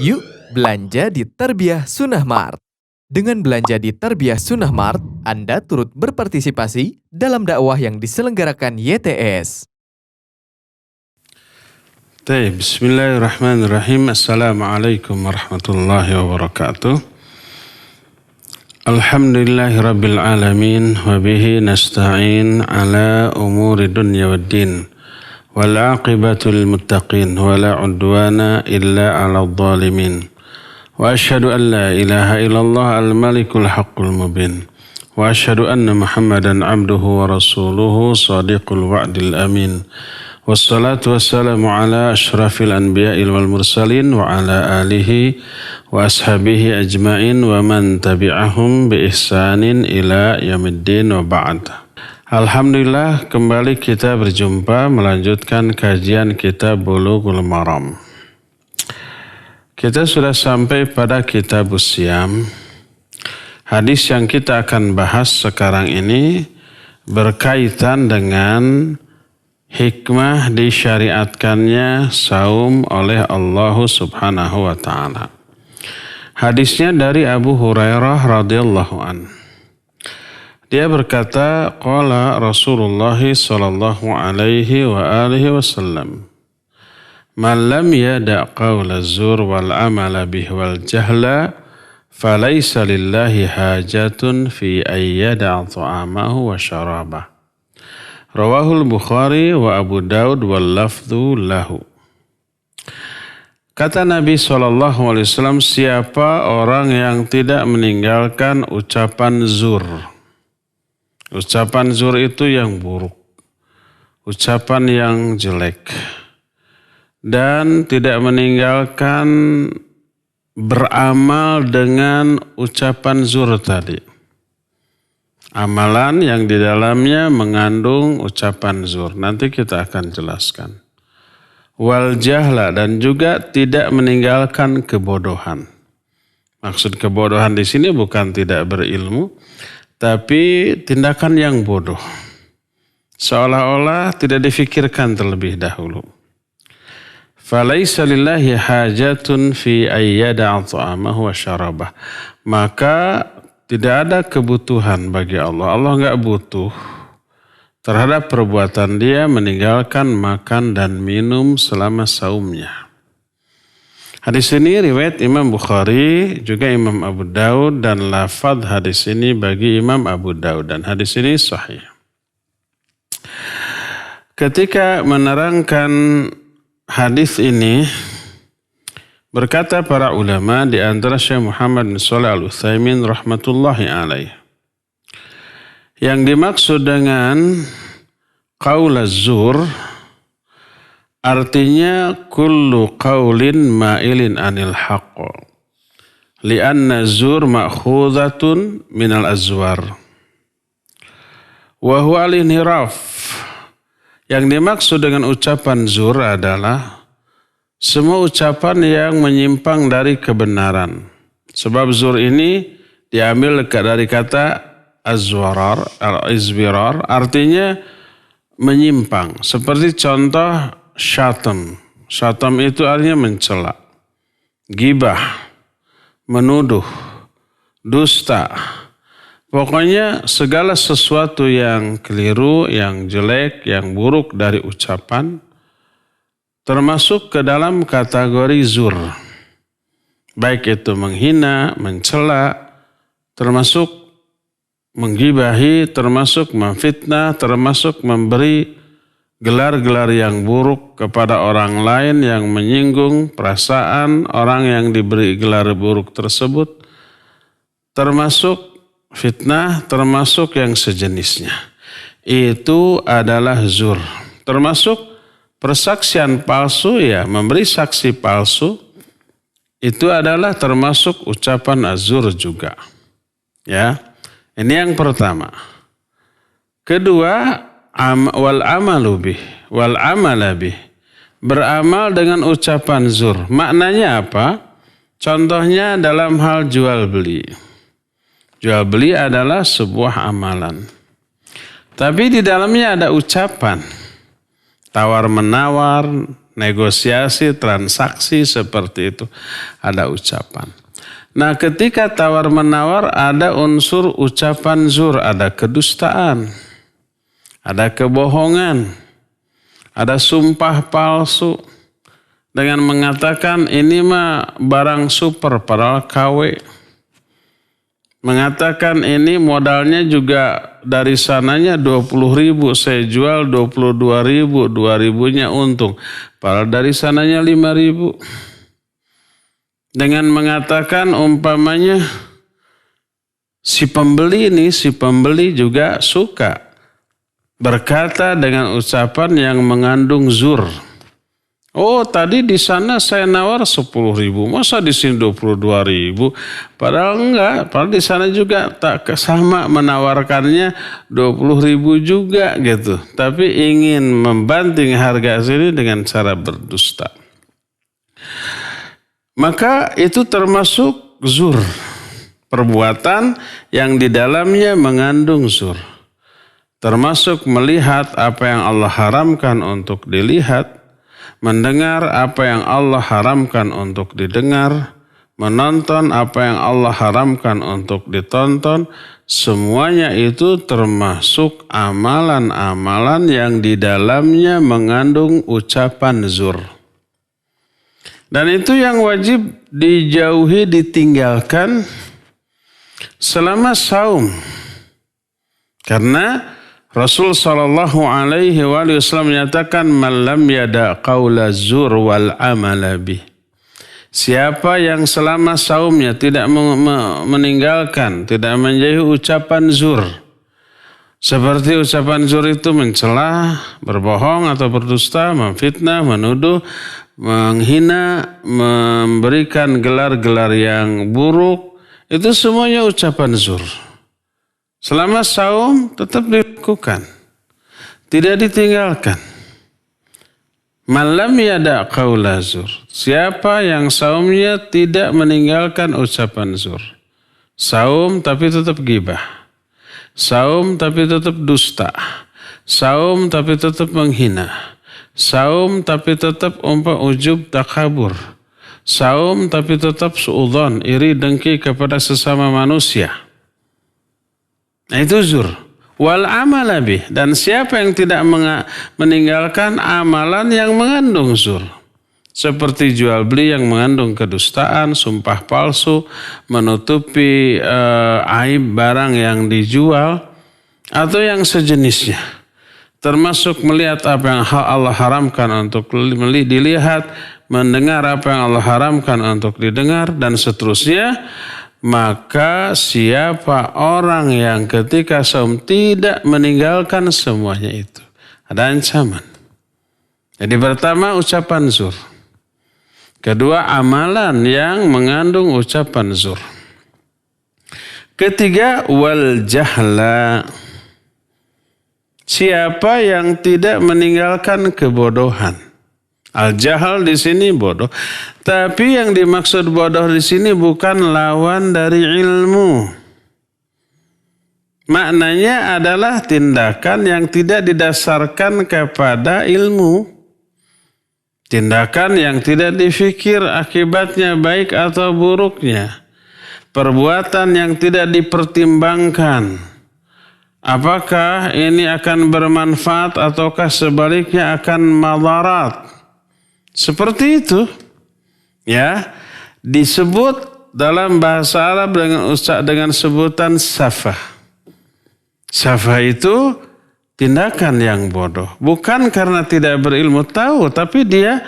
Yuk belanja di Tarbiyah Sunnah Mart. Dengan belanja di Tarbiyah Sunnah Mart, Anda turut berpartisipasi dalam dakwah yang diselenggarakan YTS. Bismillahirrahmanirrahim. Assalamualaikum warahmatullahi wabarakatuh. Alhamdulillahirabbil alamin wa bihi nasta'in ala umuri dunya waddin. Wal aqibatu lil muttaqin wa la udwana illa 'alal zalimin. Wa asyhadu an la ilaha illallah al-malikul haqqul mubin. Wa asyhadu anna Muhammadan 'abduhu wa rasuluhu shadiqul wa'dil amin. Wassalatu wassalamu ala asyrafil anbiya'i wal mursalin wa ala alihi wa ashabihi ajma'in wa man tabi'ahum bi ihsanin ila yaumiddin wa ba'd. Alhamdulillah, kembali kita berjumpa melanjutkan kajian kitab Bulughul Maram. Kita sudah sampai pada kitab Siyam. Hadis yang kita akan bahas sekarang ini berkaitan dengan hikmah disyariatkannya saum oleh Allah Subhanahu wa ta'ala. Hadisnya dari Abu Hurairah radhiyallahu anhu. Dia berkata, qala Rasulullah sallallahu alaihi wa alihi wasallam, man lam yada' qawla zur wal amala bih wal jahla falaysa lillahi hajatun fi ayyada' ta'amahu wa syarabah. Rawahul Bukhari wa Abu Daud wal lafdhu lahu. Kata Nabi SAW, siapa orang yang tidak meninggalkan ucapan zur. Ucapan zur itu yang buruk. Ucapan yang jelek. Dan tidak meninggalkan beramal dengan ucapan zur tadi. Amalan yang di dalamnya mengandung ucapan zur. Nanti kita akan jelaskan. Wal jahla, dan juga tidak meninggalkan kebodohan. Maksud kebodohan di sini bukan tidak berilmu, tapi tindakan yang bodoh. Seolah-olah tidak difikirkan terlebih dahulu. Falaisa lillahi hajatun fi ayyada'a ta'amahu wa syarabah. Maka tidak ada kebutuhan bagi Allah. Allah enggak butuh terhadap perbuatan dia meninggalkan makan dan minum selama saumnya. Hadis ini riwayat Imam Bukhari, juga Imam Abu Daud, dan lafaz hadis ini bagi Imam Abu Daud, dan hadis ini sahih. Ketika menerangkan hadis ini, berkata para ulama di antara Syekh Muhammad bin Shalih Al-Utsaimin rahmatullahi alaih, yang dimaksud dengan qaul az-zur artinya kullu qaulin ma'ilin anil haqq li'anna az-zur ma'khudhatun minal azwar wa huwa al-inhiraf. Yang dimaksud dengan ucapan zur adalah semua ucapan yang menyimpang dari kebenaran. Sebab zur ini diambil dari kata azwarar, al-izbirar, artinya menyimpang. Seperti contoh syatam. Syatam itu artinya mencela. Gibah, menuduh, dusta. Pokoknya segala sesuatu yang keliru, yang jelek, yang buruk dari ucapan, termasuk ke dalam kategori zur. Baik itu menghina, mencela, termasuk menggibahi, termasuk memfitnah, termasuk memberi gelar-gelar yang buruk kepada orang lain yang menyinggung perasaan orang yang diberi gelar buruk tersebut, termasuk fitnah, termasuk yang sejenisnya. Itu adalah zur. Termasuk persaksian palsu, ya, memberi saksi palsu, itu adalah termasuk ucapan az-zur juga. Ya. Ini yang pertama. Kedua, wal amalu bih, wal amala bih. Beramal dengan ucapan zur. Maknanya apa? Contohnya dalam hal jual beli. Jual beli adalah sebuah amalan. Tapi di dalamnya ada ucapan. Tawar menawar, negosiasi, transaksi seperti itu. Ada ucapan. Nah, ketika tawar-menawar ada unsur ucapan zur, ada kedustaan, ada kebohongan, ada sumpah palsu dengan mengatakan ini mah barang super padahal KW. Mengatakan ini modalnya juga dari sananya 20.000, saya jual 22.000, 2.000-nya untung. Padahal dari sananya 5.000. Dengan mengatakan umpamanya si pembeli juga suka berkata dengan ucapan yang mengandung zur. Oh, tadi di sana saya nawar 10.000, masa di sini 22.000? Padahal enggak, padahal di sana juga tak sama menawarkannya 20.000 juga gitu. Tapi ingin membanting harga sini dengan cara berdusta. Maka itu termasuk zur, perbuatan yang di dalamnya mengandung zur. Termasuk melihat apa yang Allah haramkan untuk dilihat, mendengar apa yang Allah haramkan untuk didengar, menonton apa yang Allah haramkan untuk ditonton, semuanya itu termasuk amalan-amalan yang di dalamnya mengandung ucapan zur. Dan itu yang wajib dijauhi, ditinggalkan selama saum. Karena Rasul sallallahu alaihi wasallam menyatakan man lam yada qaula zur wal amala bih. Siapa yang selama saumnya tidak meninggalkan, tidak menjauhi ucapan zur. Seperti ucapan zur itu mencela, berbohong atau berdusta, memfitnah, menuduh, menghina, memberikan gelar-gelar yang buruk, itu semuanya ucapan zur. Selama saum tetap dilakukan, tidak ditinggalkan. Malam yada qaula zur. Siapa yang saumnya tidak meninggalkan ucapan zur. Saum tapi tetap gibah. Saum tapi tetap dusta. Saum tapi tetap menghina. Saum tapi tetap ujub takabur. Saum tapi tetap suudzon, iri dengki kepada sesama manusia. Nah itu zur. Wal amala bih. Dan siapa yang tidak meninggalkan amalan yang mengandung zur. Seperti jual beli yang mengandung kedustaan, sumpah palsu, menutupi aib barang yang dijual, atau yang sejenisnya. Termasuk melihat apa yang Allah haramkan untuk dilihat, mendengar apa yang Allah haramkan untuk didengar, dan seterusnya. Maka siapa orang yang ketika saum tidak meninggalkan semuanya itu, ada ancaman. Jadi pertama ucapan zur. Kedua amalan yang mengandung ucapan zur. Ketiga wal jahla. Siapa yang tidak meninggalkan kebodohan. Al-jahal di sini bodoh. Tapi yang dimaksud bodoh di sini bukan lawan dari ilmu. Maknanya adalah tindakan yang tidak didasarkan kepada ilmu. Tindakan yang tidak difikir akibatnya baik atau buruknya. Perbuatan yang tidak dipertimbangkan. Apakah ini akan bermanfaat ataukah sebaliknya akan madarat. Seperti itu, ya, disebut dalam bahasa Arab dengan sebutan safah. Safah itu tindakan yang bodoh. Bukan karena tidak berilmu, tahu, tapi dia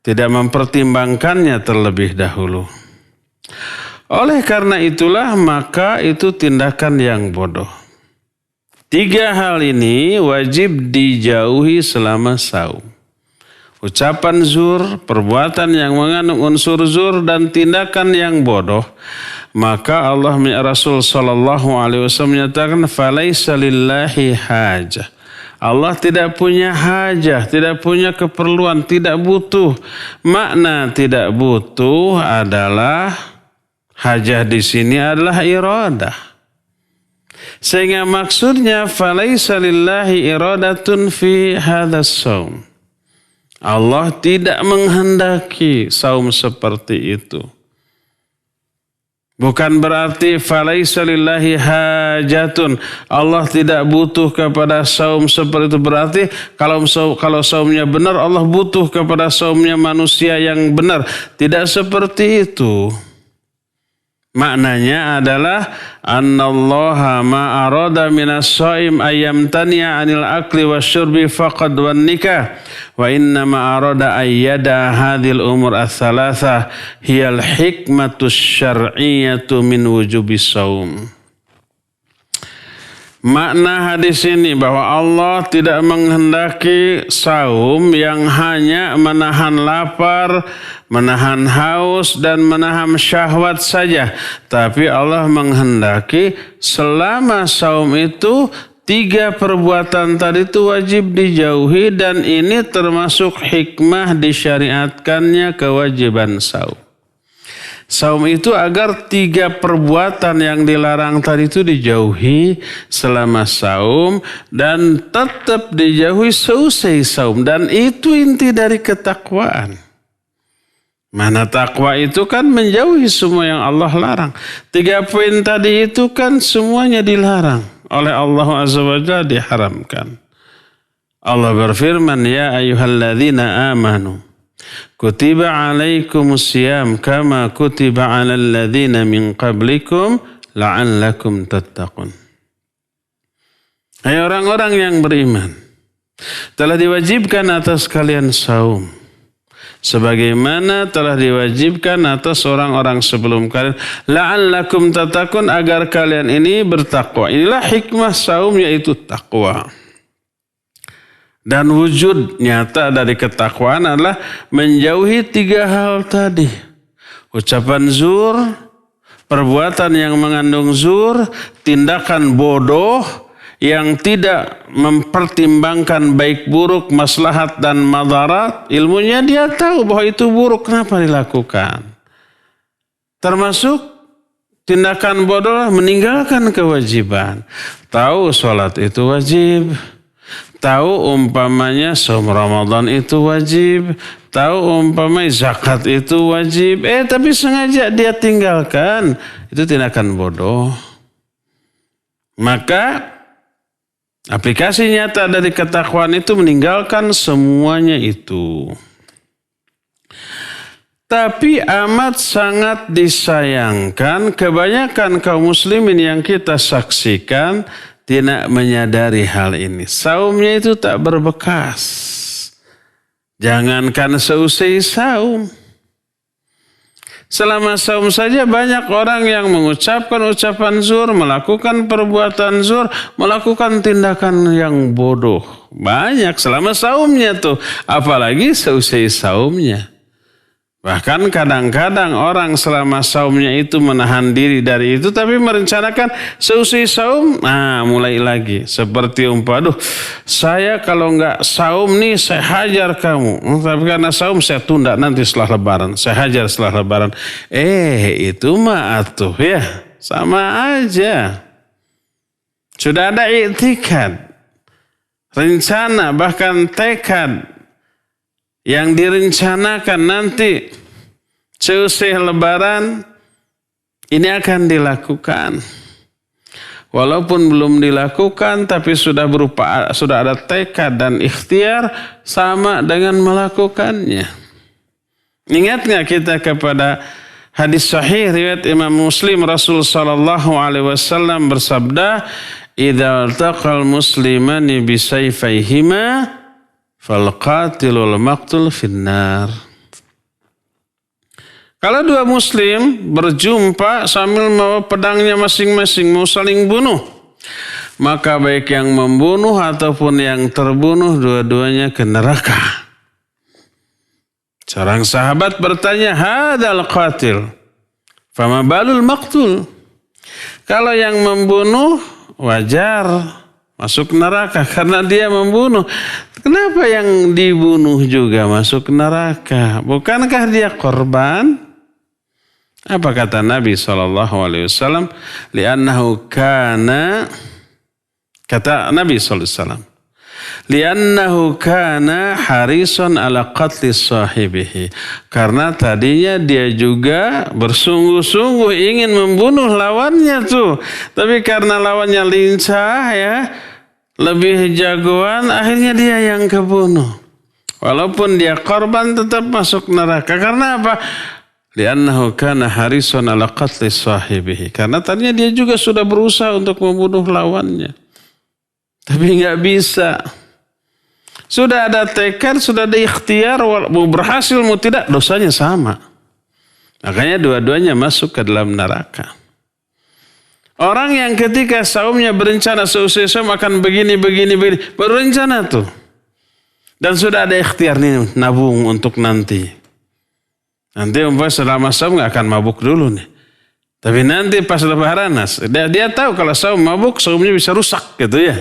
tidak mempertimbangkannya terlebih dahulu. Oleh karena itulah, maka itu tindakan yang bodoh. 3 hal ini wajib dijauhi selama saum. Ucapan zur, perbuatan yang mengandung unsur zur, dan tindakan yang bodoh. Maka Allah Rasul sallallahu alaihi wasallam menyatakan falaisa lillahi hajah. Allah tidak punya hajah, tidak punya keperluan, tidak butuh. Makna tidak butuh adalah hajah di sini adalah iradah. Sehingga maksudnya falaisa lillahi iradatun fi hadzal shaum. Allah tidak menghendaki saum seperti itu. Bukan berarti falaisa lillahi hajatun. Allah tidak butuh kepada saum seperti itu. Berarti kalau saumnya benar, Allah butuh kepada saumnya manusia yang benar. Tidak seperti itu. Maknanya adalah annallaha ma arada minas shaim ayyamtani'a 'anil akli wasyurbi faqad wan nikah wa inna ma arada ayyada hadhil umur ats-tsalatsa hiyal hikmatus syar'iyyatu min wujubis shaum. Makna hadis ini bahwa Allah tidak menghendaki saum yang hanya menahan lapar, menahan haus, dan menahan syahwat saja. Tapi Allah menghendaki selama saum itu 3 perbuatan tadi itu wajib dijauhi, dan ini termasuk hikmah disyariatkannya kewajiban saum. Saum itu agar 3 perbuatan yang dilarang tadi itu dijauhi selama saum dan tetap dijauhi seusai saum. Dan itu inti dari ketakwaan. Mana takwa itu kan menjauhi semua yang Allah larang. 3 poin tadi itu kan semuanya dilarang oleh Allah Azza wa Jalla, diharamkan. Allah berfirman, ya ayyuhalladzina amanu kutiba alaikumus siyam kama kutiba alal ladzina min qablikum la'allakum tattaqun. Hai orang-orang yang beriman, telah diwajibkan atas kalian saum sebagaimana telah diwajibkan atas orang-orang sebelum kalian, la'allakum tattaqun, agar kalian ini bertakwa. Inilah hikmah saum, yaitu takwa. Dan wujud nyata dari ketakwaan adalah menjauhi 3 hal tadi. Ucapan zur, perbuatan yang mengandung zur, tindakan bodoh yang tidak mempertimbangkan baik buruk, maslahat dan madarat. Ilmunya dia tahu bahwa itu buruk, kenapa dilakukan? Termasuk tindakan bodoh meninggalkan kewajiban. Tahu sholat itu wajib. Tahu umpamanya saum Ramadan itu wajib. Tahu umpamanya zakat itu wajib. Tapi sengaja dia tinggalkan. Itu tindakan bodoh. Maka aplikasi nyata dari ketakwaan itu meninggalkan semuanya itu. Tapi amat sangat disayangkan kebanyakan kaum muslimin yang kita saksikan tidak menyadari hal ini. Saumnya itu tak berbekas. Jangankan seusai saum. Selama saum saja banyak orang yang mengucapkan ucapan zur, melakukan perbuatan zur, melakukan tindakan yang bodoh. Banyak selama saumnya tuh. Apalagi seusai saumnya. Bahkan kadang-kadang orang selama saumnya itu menahan diri dari itu, tapi merencanakan seusai saum, mulai lagi. Seperti saya kalau nggak saum nih saya hajar kamu. Tapi karena saum saya tunda nanti setelah lebaran. Saya hajar setelah lebaran. Itu mah atuh ya. Sama aja. Sudah ada i'tikad, rencana, bahkan tekad. Yang direncanakan nanti seusai lebaran ini akan dilakukan. Walaupun belum dilakukan tapi sudah ada tekad dan ikhtiar, sama dengan melakukannya. Ingat nggak kita kepada hadis sahih riwayat Imam Muslim, Rasul sallallahu alaihi wasallam bersabda, "Idza altaqal muslimani bisayfayhima fal qatilul maqtul finnar." Kalau 2 muslim berjumpa sambil membawa pedangnya masing-masing mau saling bunuh, maka baik yang membunuh ataupun yang terbunuh dua-duanya ke neraka. Seorang sahabat bertanya, "Hadzal qatil, fama balul maqtul?" Kalau yang membunuh wajar masuk neraka karena dia membunuh. Kenapa yang dibunuh juga masuk neraka? Bukankah dia korban? Apa kata Nabi SAW? Li'annahu kana, kata Nabi SAW, Li'annahu kana harisun ala qatli sahibihi. Karena tadinya dia juga bersungguh-sungguh ingin membunuh lawannya tuh. Tapi karena lawannya lincah ya, lebih jagoan, akhirnya dia yang kebunuh. Walaupun dia korban tetap masuk neraka. Karena apa? Li'annahu kana harisun ala qatli sahibihi. Karena tadinya dia juga sudah berusaha untuk membunuh lawannya. Tapi nggak bisa. Sudah ada tekad, sudah ada ikhtiar, mau berhasil mau tidak, dosanya sama. Makanya dua-duanya masuk ke dalam neraka. Orang yang ketika saumnya berencana seusai saum akan begini, berencana tuh. Dan sudah ada ikhtiar nih, nabung untuk nanti. Nanti umpamanya selama saum nggak akan mabuk dulu nih. Tapi nanti pas lebaran, dia tahu kalau saum mabuk, saumnya bisa rusak gitu ya.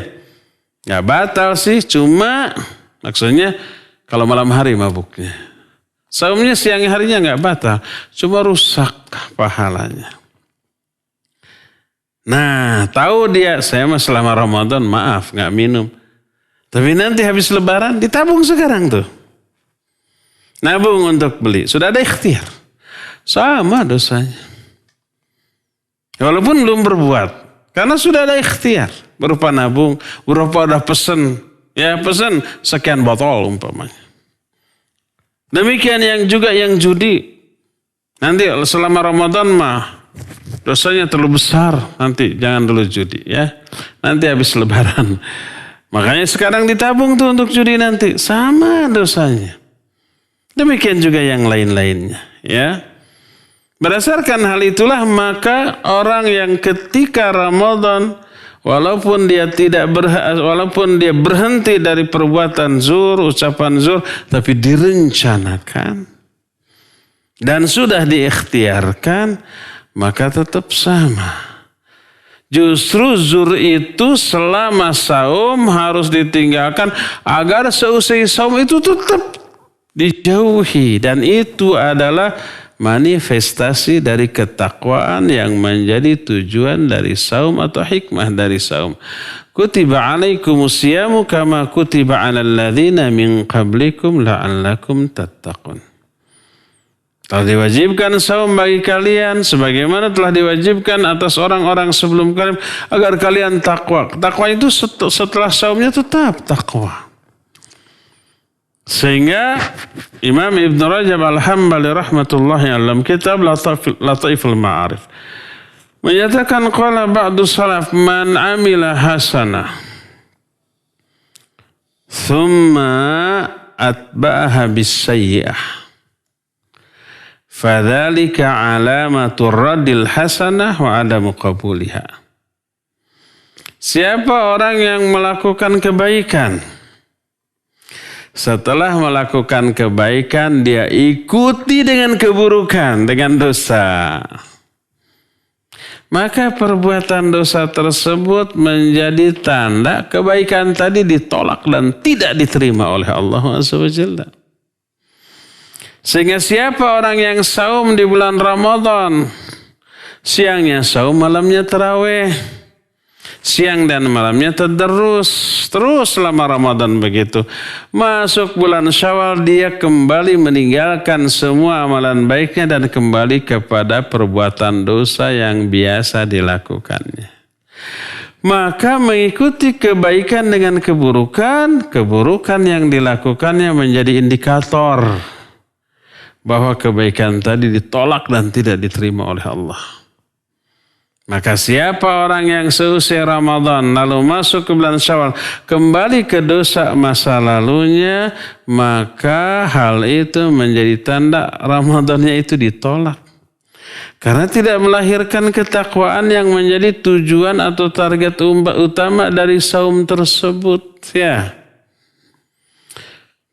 Nggak batal sih, cuma maksudnya kalau malam hari mabuknya. Saumnya siang harinya nggak batal, cuma rusak pahalanya. Nah, tahu dia, saya mah selama Ramadan maaf nggak minum. Tapi nanti habis lebaran ditabung sekarang tuh. Nabung untuk beli. Sudah ada ikhtiar. Sama dosanya. Walaupun belum berbuat. Karena sudah ada ikhtiar. Berupa nabung. Berupa udah pesen. Ya pesen sekian botol umpamanya. Demikian yang juga yang judi. Nanti selama Ramadan mah dosanya terlalu besar. Nanti jangan dulu judi ya. Nanti habis lebaran. Makanya sekarang ditabung tuh untuk judi nanti. Sama dosanya. Demikian juga yang lain-lainnya. Ya. Berdasarkan hal itulah maka orang yang ketika Ramadan walaupun dia berhenti dari perbuatan zur, ucapan zur, tapi direncanakan dan sudah diikhtiarkan, maka tetap sama. Justru zur itu selama saum harus ditinggalkan agar seusai saum itu tetap dijauhi. Dan itu adalah manifestasi dari ketakwaan yang menjadi tujuan dari saum atau hikmah dari saum. Kutiba alaikumus siyamu kama kutiba alal ladzina min qablikum la'allakum tattaqun. Telah diwajibkan saum bagi kalian sebagaimana telah diwajibkan atas orang-orang sebelum kalian agar kalian takwa. Takwa itu setelah saumnya tetap takwa. Sehingga Imam Ibn Rajab Al-Hambali rahmatullahi alam kitab Lataiful Ma'arif menyatakan qala ba'du salaf man amila hasanah thumma atba'aha bis-sayyi'ah fadzalika alamatur raddil hasanah wa adamu qabuliha. Siapa orang yang melakukan kebaikan, setelah melakukan kebaikan dia ikuti dengan keburukan, dengan dosa, maka perbuatan dosa tersebut menjadi tanda kebaikan tadi ditolak dan tidak diterima oleh Allah SWT. Sehingga siapa orang yang saum di bulan Ramadan, siangnya saum, malamnya tarawih, siang dan malamnya terus selama Ramadan begitu. Masuk bulan Syawal dia kembali meninggalkan semua amalan baiknya dan kembali kepada perbuatan dosa yang biasa dilakukannya. Maka mengikuti kebaikan dengan keburukan, keburukan yang dilakukannya menjadi indikator bahwa kebaikan tadi ditolak dan tidak diterima oleh Allah. Maka siapa orang yang seusai Ramadan lalu masuk ke bulan Syawal kembali ke dosa masa lalunya, maka hal itu menjadi tanda Ramadannya itu ditolak. Karena tidak melahirkan ketakwaan yang menjadi tujuan atau target utama dari saum tersebut. Ya.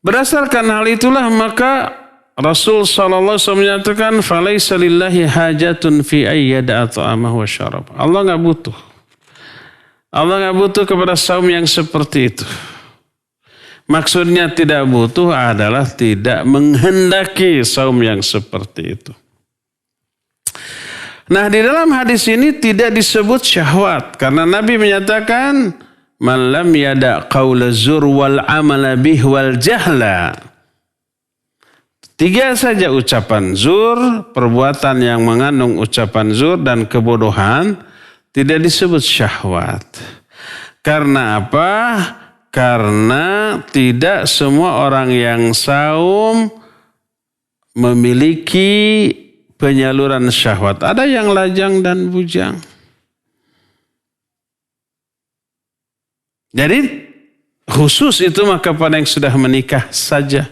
Berdasarkan hal itulah maka Rasul sallallahu alaihi wasallam menyatakan falaisa lillahi hajatun fi ayyada ta'amahu wa syarab. Allah enggak butuh. Allah enggak butuh kepada saum yang seperti itu. Maksudnya tidak butuh adalah tidak menghendaki saum yang seperti itu. Nah, di dalam hadis ini tidak disebut syahwat karena Nabi menyatakan man lam yada' qaula zur wal amala bih wal jahla. 3 saja ucapan zur, perbuatan yang mengandung ucapan zur dan kebodohan tidak disebut syahwat. Karena apa? Karena tidak semua orang yang saum memiliki penyaluran syahwat. Ada yang lajang dan bujang. Jadi khusus itu maka pada yang sudah menikah saja.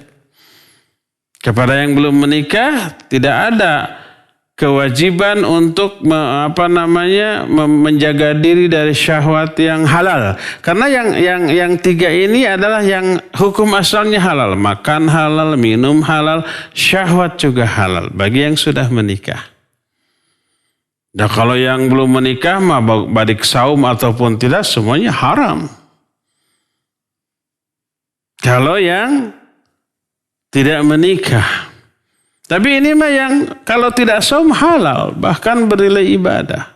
Kepada yang belum menikah tidak ada kewajiban untuk menjaga diri dari syahwat yang halal. Karena yang 3 ini adalah yang hukum asalnya halal. Makan halal, minum halal, syahwat juga halal bagi yang sudah menikah. Nah kalau yang belum menikah mah baik saum ataupun tidak semuanya haram. Kalau yang tidak menikah. Tapi ini mah yang kalau tidak saum halal, bahkan bernilai ibadah.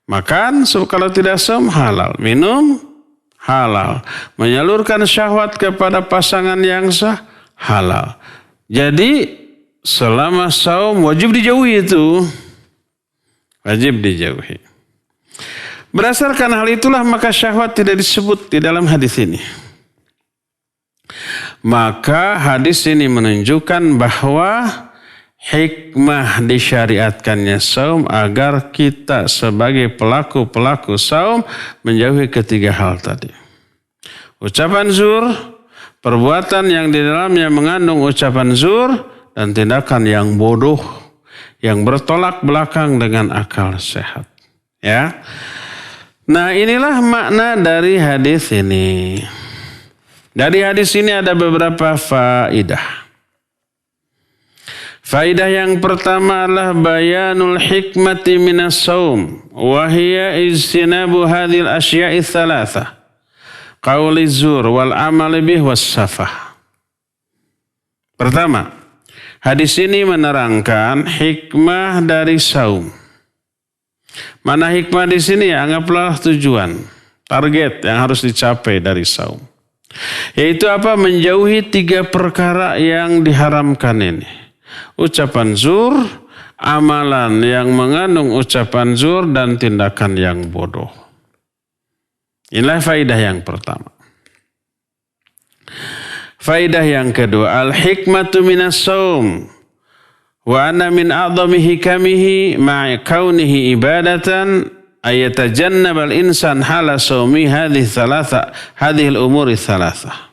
Makan kalau tidak saum halal, minum halal, menyalurkan syahwat kepada pasangan yang sah halal. Jadi selama saum wajib dijauhi itu. Wajib dijauhi. Berdasarkan hal itulah maka syahwat tidak disebut di dalam hadis ini. Maka hadis ini menunjukkan bahwa hikmah disyariatkannya saum agar kita sebagai pelaku-pelaku saum menjauhi 3 hal tadi. Ucapan zur, perbuatan yang di dalamnya mengandung ucapan zur, dan tindakan yang bodoh yang bertolak belakang dengan akal sehat. Ya. Nah, inilah makna dari hadis ini. Dari hadis ini ada beberapa faidah. Faidah yang pertama adalah bayanul hikmati minas saum wa hiya ijtinabu hadhil asya'i tsalatsa. Qauli zur wal amal bih was safah. Pertama, hadis ini menerangkan hikmah dari saum. Mana hikmah di sini? Anggaplah tujuan, target yang harus dicapai dari saum. Yaitu apa? Menjauhi 3 perkara yang diharamkan ini. Ucapan zur, amalan yang mengandung ucapan zur, dan tindakan yang bodoh. Inilah faidah yang pertama. Faidah yang kedua, al-hikmatu minas saum wa anna min a'zami hikamihi ma'a kaunihi ibadatan ayatajannab al-insan hala saumi hadhihi al-umuri thalatha.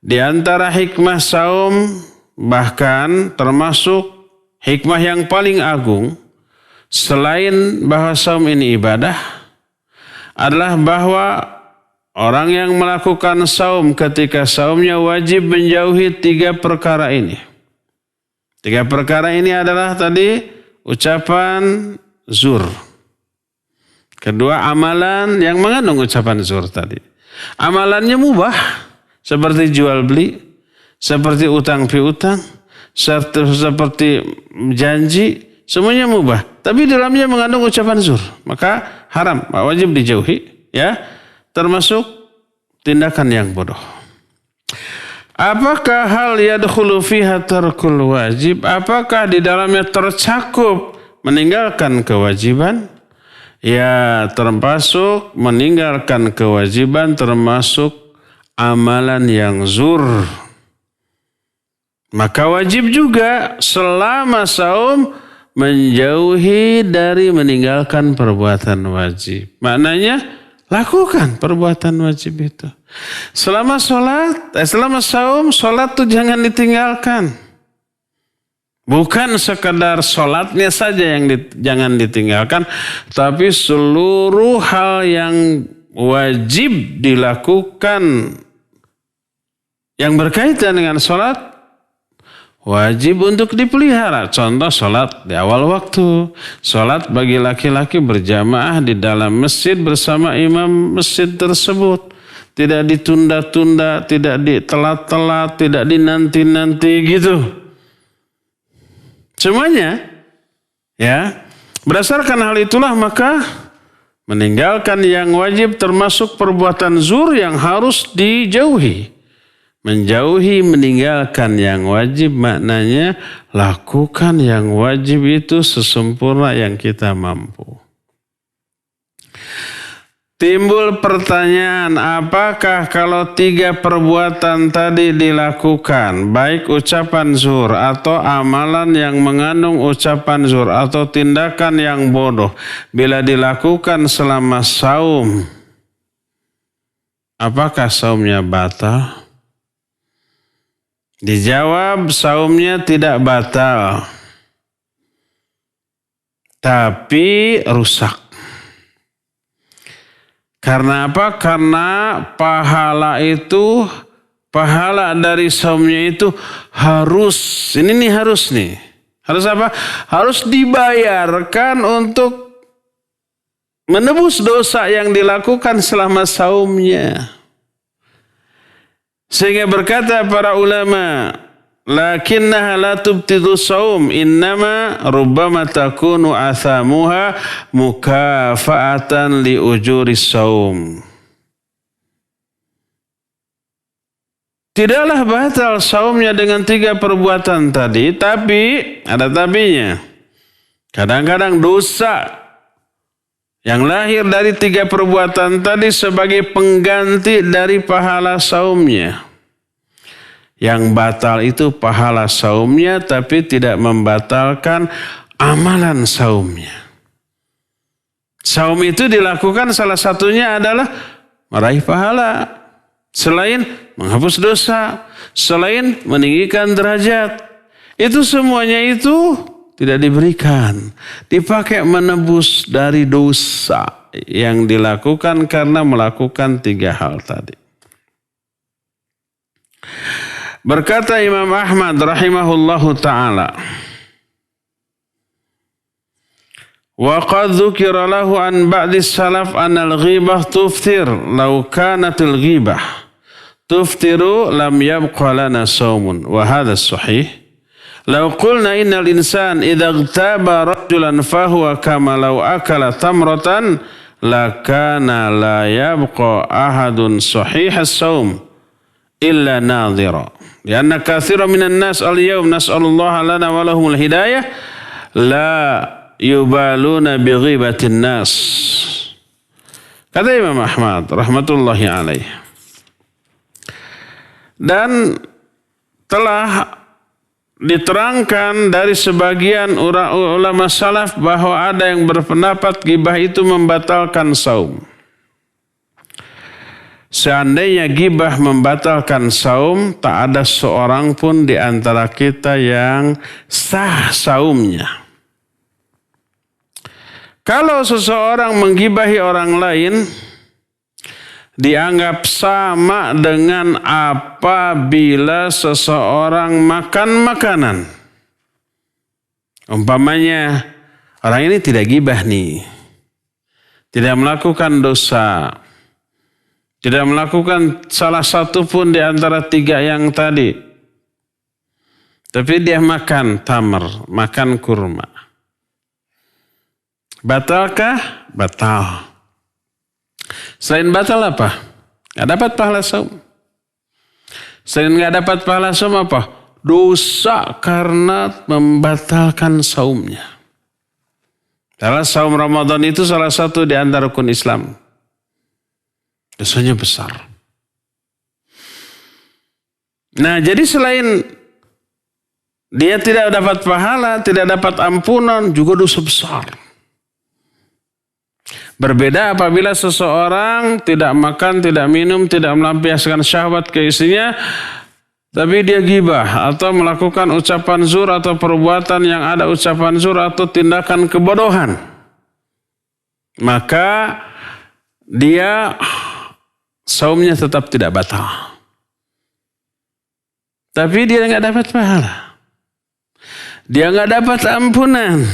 Di antara hikmah saum, bahkan termasuk hikmah yang paling agung selain bahwa saum ini ibadah, adalah bahwa orang yang melakukan saum ketika saumnya wajib menjauhi 3 perkara ini. 3 perkara ini adalah tadi ucapan zur. Kedua, amalan yang mengandung ucapan zur tadi. Amalannya mubah, seperti jual beli, seperti utang piutang, seperti janji, semuanya mubah. Tapi dalamnya mengandung ucapan zur, maka haram, wajib dijauhi. Ya, termasuk tindakan yang bodoh. Apakah hal yadkhulu fiha tarkul wajib? Apakah di dalamnya tercakup meninggalkan kewajiban? Ya, termasuk meninggalkan kewajiban, termasuk amalan yang zur. Maka wajib juga selama saum menjauhi dari meninggalkan perbuatan wajib. Maknanya lakukan perbuatan wajib itu. Selama saum, sholat itu jangan ditinggalkan. Bukan sekadar sholatnya saja yang jangan ditinggalkan, tapi seluruh hal yang wajib dilakukan yang berkaitan dengan sholat wajib untuk dipelihara. Contoh sholat di awal waktu, sholat bagi laki-laki berjamaah di dalam masjid bersama imam masjid tersebut. Tidak ditunda-tunda, tidak ditelat-telat, tidak dinanti-nanti gitu. Semuanya, ya, berdasarkan hal itulah maka Meninggalkan yang wajib termasuk perbuatan zur yang harus dijauhi. Menjauhi, meninggalkan yang wajib maknanya lakukan yang wajib itu sesempurna yang kita mampu. Timbul pertanyaan, apakah kalau 3 perbuatan tadi dilakukan, baik ucapan zur atau amalan yang mengandung ucapan zur atau tindakan yang bodoh, bila dilakukan selama saum, apakah saumnya batal? Dijawab, saumnya tidak batal, tapi rusak. Karena apa? Karena pahala dari saumnya itu harus, harus apa? Harus dibayarkan untuk menebus dosa yang dilakukan selama saumnya. Sehingga berkata para ulama, lakinnaha la tubtidu saum, innama rubbama takunu athamuha mukafa'atan li ujuri saum. Tidaklah batal saumnya dengan 3 perbuatan tadi, tapi ada tabinya. Kadang-kadang dosa yang lahir dari 3 perbuatan tadi sebagai pengganti dari pahala saumnya. Yang batal itu pahala saumnya, tapi tidak membatalkan amalan saumnya. Saum itu dilakukan salah satunya adalah meraih pahala. Selain menghapus dosa, selain meninggikan derajat. Itu semuanya itu tidak diberikan. Dipakai menebus dari dosa yang dilakukan karena melakukan 3 hal tadi. Berkata Imam Ahmad rahimahullahu ta'ala, wa qad dzukira lahu an ba'di salaf anna al-ghibah tuftir law kanatil ghibah tuftiru lam yabqa lana saumun wa hadha sahih. Law qulna innal insan idza igtaba rajulan fahuwa kama law akala tamratan lakana la yabqa ahadun sahih as-saum illa nadhira. Lianna katsiran minan nas al-yawm nas'alullaha lana wa lahumul hidayah la yubaluna bi ghibatin nas. Kata Imam Ahmad rahmatullahi alaih. Dan telah diterangkan dari sebagian ulama salaf bahwa ada yang berpendapat ghibah itu membatalkan saum. Seandainya ghibah membatalkan saum, tak ada seorang pun di antara kita yang sah saumnya. Kalau seseorang menggibahi orang lain, dianggap sama dengan apabila seseorang makan makanan. Umpamanya, orang ini tidak gibah nih, tidak melakukan dosa, tidak melakukan salah satu pun di antara 3 yang tadi. Tapi dia makan tamar, makan kurma. Batalkah? Batal. Selain batal apa? Gak dapat pahala saum. Selain gak dapat pahala saum apa? Dosa karena membatalkan saumnya. Karena saum Ramadan itu salah satu di antara rukun Islam. Dosanya besar. Nah, jadi selain dia tidak dapat pahala, tidak dapat ampunan, juga dosa besar. Berbeda apabila seseorang tidak makan, tidak minum, tidak melampiaskan syahwat ke istrinya, tapi dia ghibah atau melakukan ucapan zur atau perbuatan yang ada ucapan zur atau tindakan kebodohan. Maka dia saumnya tetap tidak batal. Tapi dia nggak dapat pahala. Dia nggak dapat ampunan.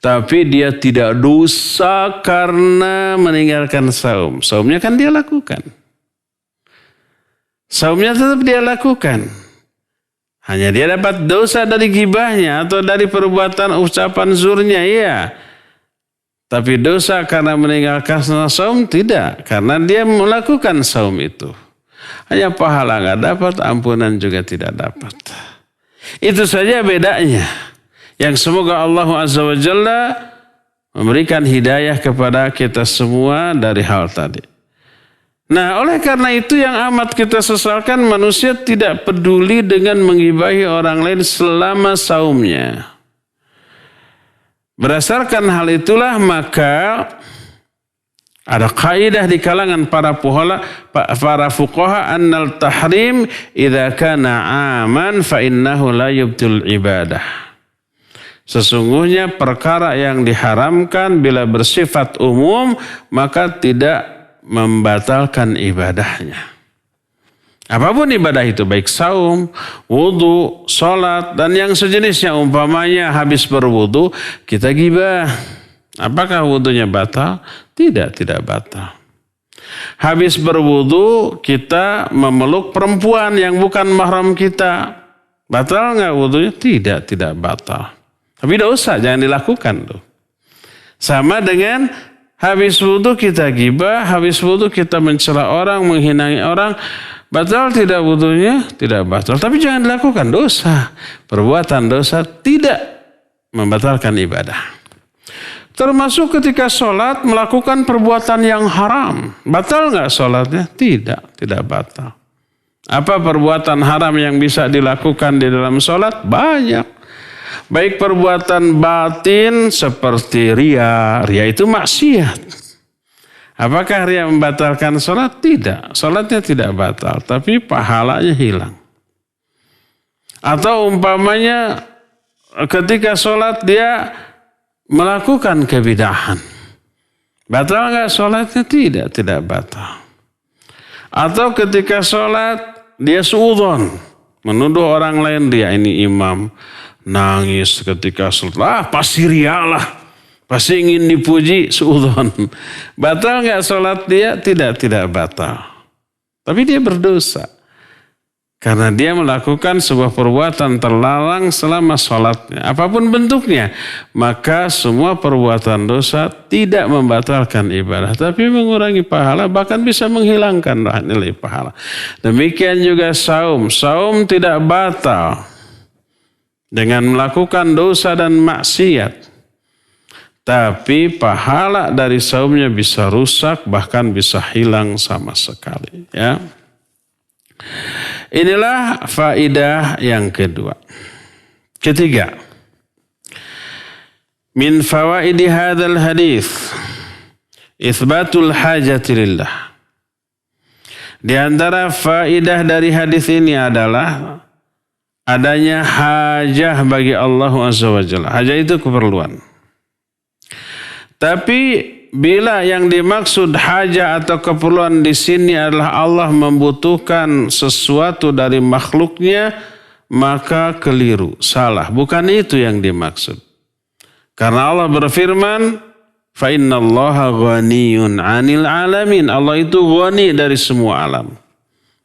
Tapi dia tidak dosa karena meninggalkan saum. Saumnya kan dia lakukan. Saumnya tetap dia lakukan. Hanya dia dapat dosa dari ghibahnya atau dari perbuatan ucapan zurnya, ya. Tapi dosa karena meninggalkan saum tidak, karena dia melakukan saum itu. Hanya pahala nggak dapat, ampunan juga tidak dapat. Itu saja bedanya. Yang semoga Allah Azza wa Jalla memberikan hidayah kepada kita semua dari hal tadi. Nah, oleh karena itu yang amat kita sesalkan, manusia tidak peduli dengan menggibahi orang lain selama saumnya. Berdasarkan hal itulah maka ada kaidah di kalangan para fuqaha annal tahrim idza kana aman fa innahu la yubtil ibadah. Sesungguhnya perkara yang diharamkan bila bersifat umum maka tidak membatalkan ibadahnya. Apapun ibadah itu, baik saum, wudu, sholat, dan yang sejenisnya, umpamanya habis berwudu, kita gibah. Apakah wudunya batal? Tidak batal. Habis berwudu, kita memeluk perempuan yang bukan mahram kita. Batal nggak wudunya? Tidak batal. Tapi dosa, jangan dilakukan tuh. Sama dengan habis wudu kita gibah, habis wudu kita mencela orang, menghinai orang. Batal tidak wudunya? Tidak batal. Tapi jangan dilakukan, dosa. Perbuatan dosa tidak membatalkan ibadah. Termasuk ketika sholat melakukan perbuatan yang haram. Batal nggak sholatnya? Tidak batal. Apa perbuatan haram yang bisa dilakukan di dalam sholat? Banyak. Baik perbuatan batin seperti ria. Ria itu maksiat. Apakah ria membatalkan sholat? Tidak. Sholatnya tidak batal. Tapi pahalanya hilang. Atau umpamanya ketika sholat dia melakukan kebidahan. Batal nggak sholatnya? Tidak batal. Atau ketika sholat dia suudzon. Menuduh orang lain, dia ini imam. Nangis ketika sholat. Pasti ria lah. Pasti ingin dipuji, suudzon. Batal nggak sholat dia? Tidak batal. Tapi dia berdosa. Karena dia melakukan sebuah perbuatan terlarang selama sholatnya. Apapun bentuknya. Maka semua perbuatan dosa tidak membatalkan ibadah. Tapi mengurangi pahala, bahkan bisa menghilangkan nilai pahala. Demikian juga saum. Saum tidak batal dengan melakukan dosa dan maksiat. Tapi pahala dari saumnya bisa rusak, bahkan bisa hilang sama sekali. Ya. Inilah faidah yang kedua. Ketiga, min fawaidi hadzal hadis itsbatul hajati lillah. Di antara faidah dari hadis ini adalah adanya hajah bagi Allah Azza wa Jalla. Hajah itu keperluan. Tapi bila yang dimaksud hajah atau keperluan di sini adalah Allah membutuhkan sesuatu dari makhluknya, maka keliru, salah. Bukan itu yang dimaksud. Karena Allah berfirman, fa innallaha ghaniyun 'anil 'alamin. Allah itu ghani dari semua alam.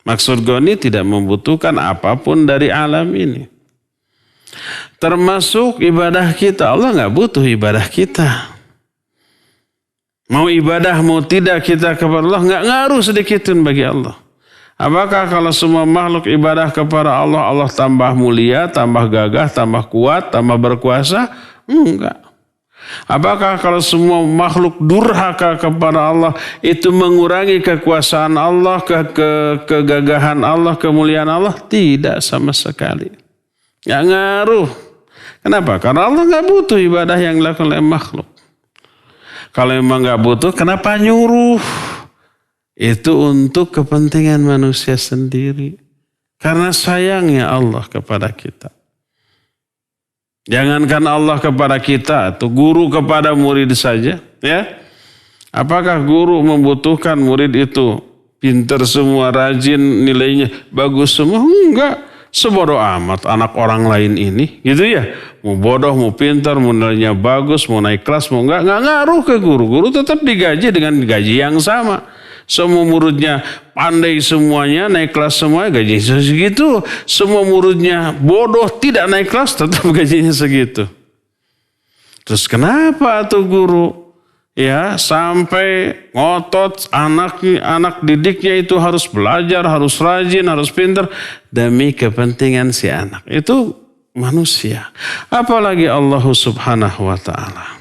Maksud ghani tidak membutuhkan apapun dari alam ini. Termasuk ibadah kita. Allah nggak butuh ibadah kita. Mau ibadah, mau tidak kita kepada Allah, nggak ngaruh sedikitin bagi Allah. Apakah kalau semua makhluk ibadah kepada Allah, Allah tambah mulia, tambah gagah, tambah kuat, tambah berkuasa? Enggak. Apakah kalau semua makhluk durhaka kepada Allah, itu mengurangi kekuasaan Allah, kegagahan Allah, kemuliaan Allah? Tidak sama sekali. Nggak ngaruh. Kenapa? Karena Allah nggak butuh ibadah yang dilakukan oleh makhluk. Kalau memang nggak butuh, kenapa nyuruh? Itu untuk kepentingan manusia sendiri. Karena sayangnya Allah kepada kita. Jangankan Allah kepada kita, atau guru kepada murid saja. Ya, apakah guru membutuhkan murid itu pintar semua, rajin, nilainya bagus semua? Enggak. Sebodoh amat anak orang lain ini, gitu ya. Mau bodoh, mau pintar, mau nilainya bagus, mau naik kelas, mau enggak ngaruh ke guru. Guru tetap digaji dengan gaji yang sama. Semua muridnya pandai semuanya, naik kelas semua, gajinya segitu. Semua muridnya bodoh, tidak naik kelas, tetap gajinya segitu. Terus kenapa tuh guru ya sampai ngotot anak didiknya itu harus belajar, harus rajin, harus pintar demi kepentingan si anak. Itu manusia. Apalagi Allah Subhanahu wa taala.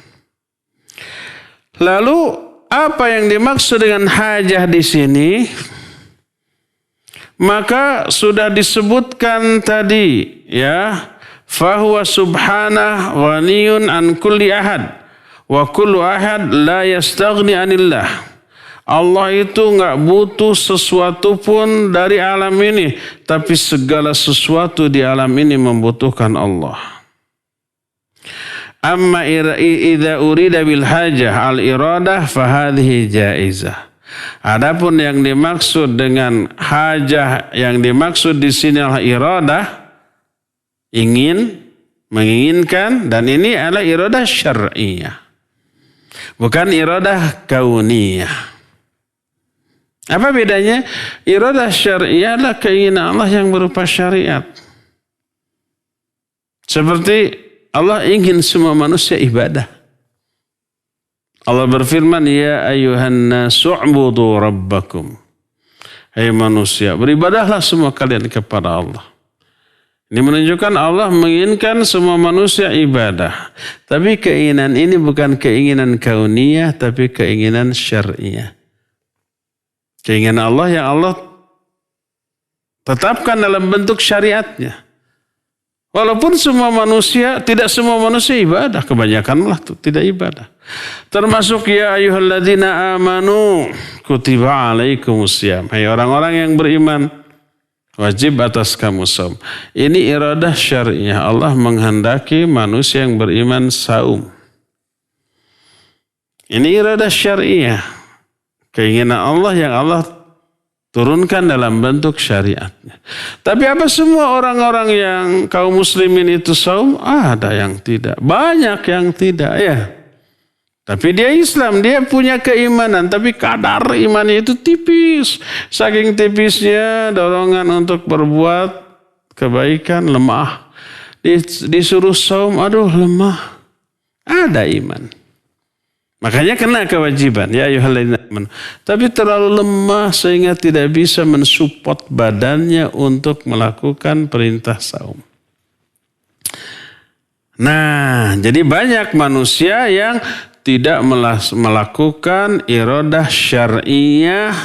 Lalu apa yang dimaksud dengan hajah di sini? Maka sudah disebutkan tadi, ya, fahuwa subhanah ghaniyun an kulli ahad wa kullu ahad la yastaghni anillah. Allah itu enggak butuh sesuatu pun dari alam ini, tapi segala sesuatu di alam ini membutuhkan Allah. Amma idza urida bil hajah al iradah fa hadhihi jaizah. Adapun yang dimaksud dengan hajah, yang dimaksud di sini adalah iradah, ingin, menginginkan, dan ini adalah iradah syar'iyah. Bukan iradah kauniyah. Apa bedanya? Iradah syar'iyah adalah keinginan Allah yang berupa syariat. Seperti Allah ingin semua manusia ibadah. Allah berfirman, ya ayuhan nasu'budu rabbakum. Hai manusia, beribadahlah semua kalian kepada Allah. Ini menunjukkan Allah menginginkan semua manusia ibadah. Tapi keinginan ini bukan keinginan kauniyah, tapi keinginan syar'iyah. Keinginan Allah yang Allah tetapkan dalam bentuk syariatnya. Walaupun tidak semua manusia ibadah, kebanyakanlah tidak ibadah. Termasuk ya ayyuhalladzina amanu kutiba alaikumusiyam. Hai orang-orang yang beriman, wajib atas kamu saum. Ini iradah syariah. Allah menghendaki manusia yang beriman saum. Ini iradah syariah. Keinginan Allah yang Allah turunkan dalam bentuk syariatnya. Tapi apa semua orang-orang yang kaum muslimin itu saum? Ada yang tidak. Banyak yang tidak, ya. Tapi dia Islam, dia punya keimanan. Tapi kadar imannya itu tipis. Saking tipisnya dorongan untuk berbuat kebaikan lemah. Disuruh saum, aduh lemah. Ada iman. Makanya kena kewajiban, ya ayyuhalladzina amanu. Tapi terlalu lemah sehingga tidak bisa mensupport badannya untuk melakukan perintah saum. Nah, jadi banyak manusia yang tidak melakukan iradah syar'iyah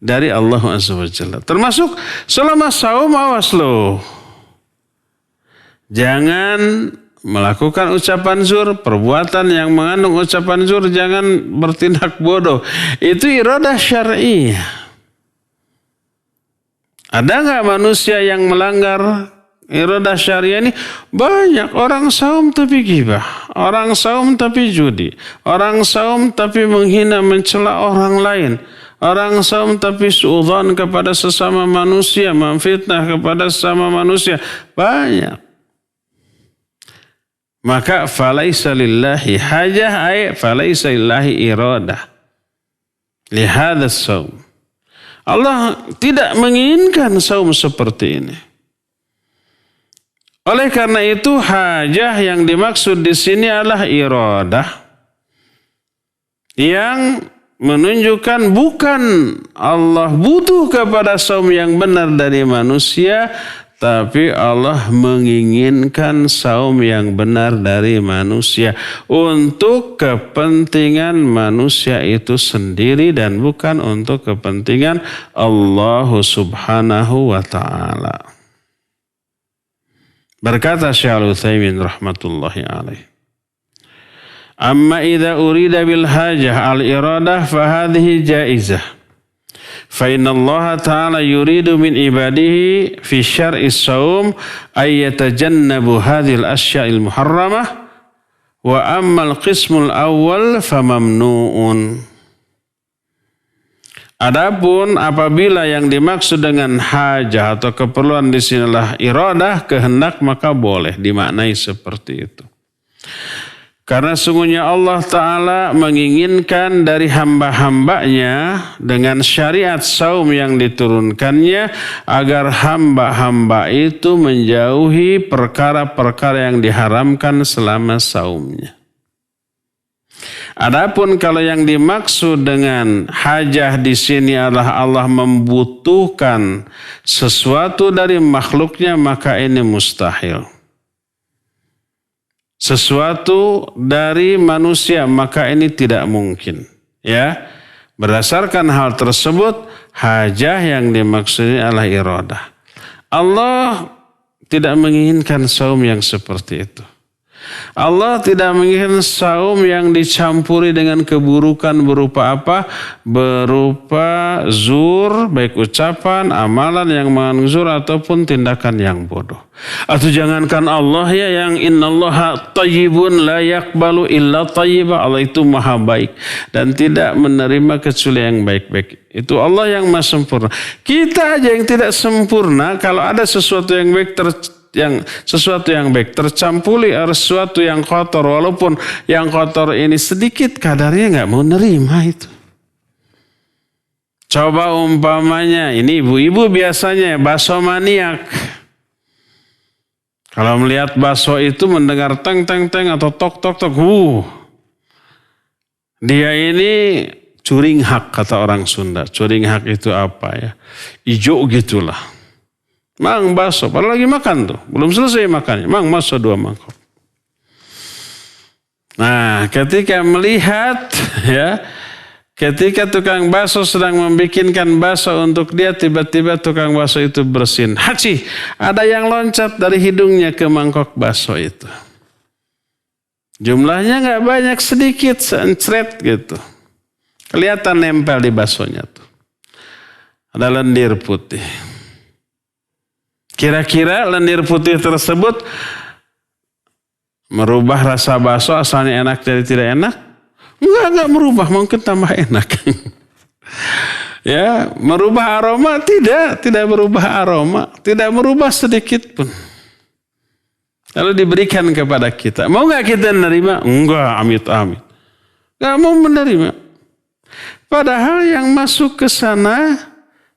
dari Allah Azza wa Jalla. Termasuk selama saum, awas loh. Jangan melakukan ucapan zur, perbuatan yang mengandung ucapan zur, jangan bertindak bodoh. Itu iradah syar'iyah. Ada nggak manusia yang melanggar iradah syariah ini? Banyak. Orang saum tapi ghibah, orang saum tapi judi, orang saum tapi menghina, mencela orang lain, orang saum tapi suudzon kepada sesama manusia, memfitnah kepada sesama manusia. Banyak. Maka falaisa lillahi hajah ay falaisa lillahi iradah lihadzal saum. Allah tidak menginginkan saum seperti ini. Oleh karena itu hajah yang dimaksud di sini adalah iradah yang menunjukkan bukan Allah butuh kepada saum yang benar dari manusia, tapi Allah menginginkan saum yang benar dari manusia untuk kepentingan manusia itu sendiri dan bukan untuk kepentingan Allah Subhanahu wa ta'ala. Berkata Syekh Al-Utsaimin rahmatullahi alaih, amma idza urida bil hajah al-iradah fa hadhihi jaizah. Fa inna Allah Ta'ala yuridu min ibadihi fi syar'i saum ay yatajannabu hadhil asya'il muharramah wa ammal qismul awwal famamnu'un. Adapun apabila yang dimaksud dengan hajah atau keperluan di sinilah iradah, kehendak, maka boleh dimaknai seperti itu. Karena sungguhnya Allah Ta'ala menginginkan dari hamba-hambanya dengan syariat saum yang diturunkannya agar hamba-hamba itu menjauhi perkara-perkara yang diharamkan selama saumnya. Adapun kalau yang dimaksud dengan hajah di sini adalah Allah membutuhkan sesuatu dari makhluknya, maka ini mustahil. Sesuatu dari manusia, maka ini tidak mungkin. Ya, berdasarkan hal tersebut, hajah yang dimaksudnya adalah iradah. Allah tidak menginginkan saum yang seperti itu. Allah tidak menginginkan saum yang dicampuri dengan keburukan berupa apa? Berupa zur, baik ucapan, amalan yang mengandung zur ataupun tindakan yang bodoh. Atau jangankan Allah ya, yang innallaha thayyibun la yaqbalu illa thayyiba. Allah itu maha baik dan tidak menerima kecuali yang baik-baik. Itu Allah yang maha sempurna. Kita aja yang tidak sempurna, kalau ada sesuatu yang baik sesuatu yang baik tercampuri sesuatu yang kotor, walaupun yang kotor ini sedikit kadarnya, nggak mau nerima itu. Coba umpamanya ini ibu-ibu biasanya bakso maniak. Kalau melihat bakso itu mendengar teng teng teng atau tok tok tok, dia ini curing hak kata orang Sunda. Curing hak itu apa ya? Ijo gitulah. Mang bakso, padahal lagi makan tuh, belum selesai makannya. Mang bakso 2 mangkok. Nah, ketika melihat ya, ketika tukang bakso sedang membikinkan bakso untuk dia, tiba-tiba tukang bakso itu bersin. Haci, ada yang loncat dari hidungnya ke mangkok bakso itu. Jumlahnya nggak banyak, sedikit, sencret gitu. Kelihatan nempel di baksonya tuh. Ada lendir putih. Kira-kira lendir putih tersebut merubah rasa bakso asalnya enak jadi tidak enak? Enggak merubah, mungkin tambah enak. Ya, merubah aroma? Tidak berubah aroma, tidak merubah sedikit pun. Lalu diberikan kepada kita. Mau enggak kita menerima? Enggak, amit-amit. Enggak mau menerima. Padahal yang masuk ke sana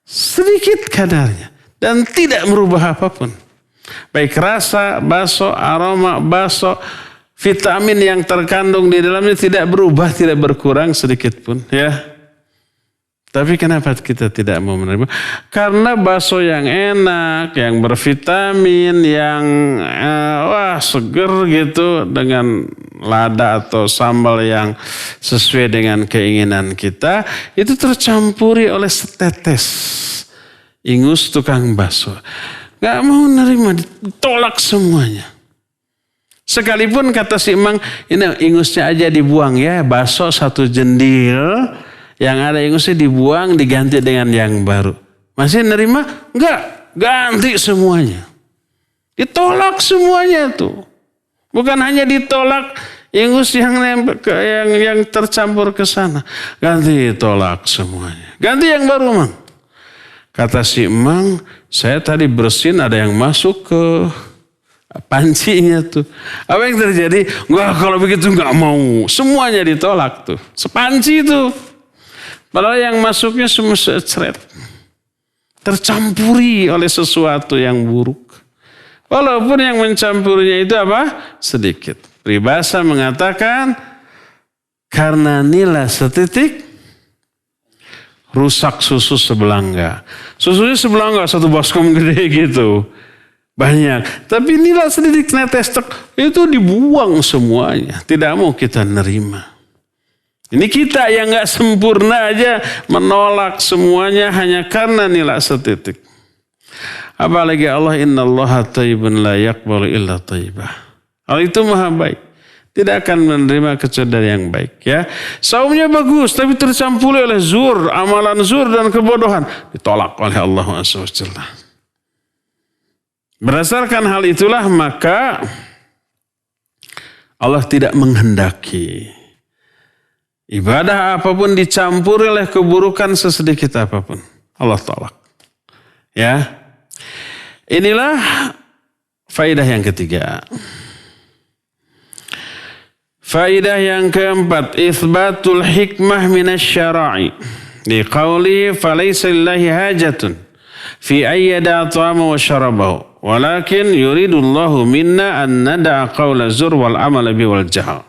sedikit kadarnya. Dan tidak merubah apapun. Baik rasa bakso, aroma bakso, vitamin yang terkandung di dalamnya tidak berubah, tidak berkurang sedikit pun. Ya. Tapi kenapa kita tidak mau menerima? Karena bakso yang enak, yang bervitamin, yang seger gitu, dengan lada atau sambal yang sesuai dengan keinginan kita, itu tercampuri oleh setetes ingus tukang bakso. Gak mau nerima, ditolak semuanya. Sekalipun kata si Emang, ini ingusnya aja dibuang ya, bakso 1 jendil, yang ada ingusnya dibuang, diganti dengan yang baru. Masih nerima? Enggak, ganti semuanya. Ditolak semuanya tuh. Bukan hanya ditolak ingus yang tercampur ke sana. Ganti, tolak semuanya. Ganti yang baru, Mang. Kata si Emang, saya tadi bersin ada yang masuk ke pancinya tuh. Apa yang terjadi? Enggak, kalau begitu enggak mau. Semuanya ditolak tuh. Sepanci tuh. Padahal yang masuknya semua secret. Tercampuri oleh sesuatu yang buruk. Walaupun yang mencampurinya itu apa? Sedikit. Peribahasa mengatakan, karena nila setitik, rusak susu sebelangga. Susunya sebelangga 1 baskom gede gitu. Banyak. Tapi nila sedikit netes itu dibuang semuanya. Tidak mau kita nerima. Ini kita yang gak sempurna aja menolak semuanya hanya karena nila setitik. Apalagi Allah, innallaha thayyibun la yaqbalu illa thayyibah. Allah itu maha baik. Tidak akan menerima kecuali dari yang baik. Ya, saumnya bagus, tapi tercampuri oleh zur, amalan zur dan kebodohan. Ditolak oleh Allah SWT. Berdasarkan hal itulah maka Allah tidak menghendaki ibadah apapun dicampuri oleh keburukan sesedikit apapun. Allah tolak. Ya, inilah faedah yang ketiga. Faedah yang keempat, itsbatul hikmah minasyara'i. Di qauli falaysa lillahi hajatun fi ayyada ta'ama wa syarabahu, walakin yuridullahu minna an nada'a qawla zur wal amala bi wal jahl.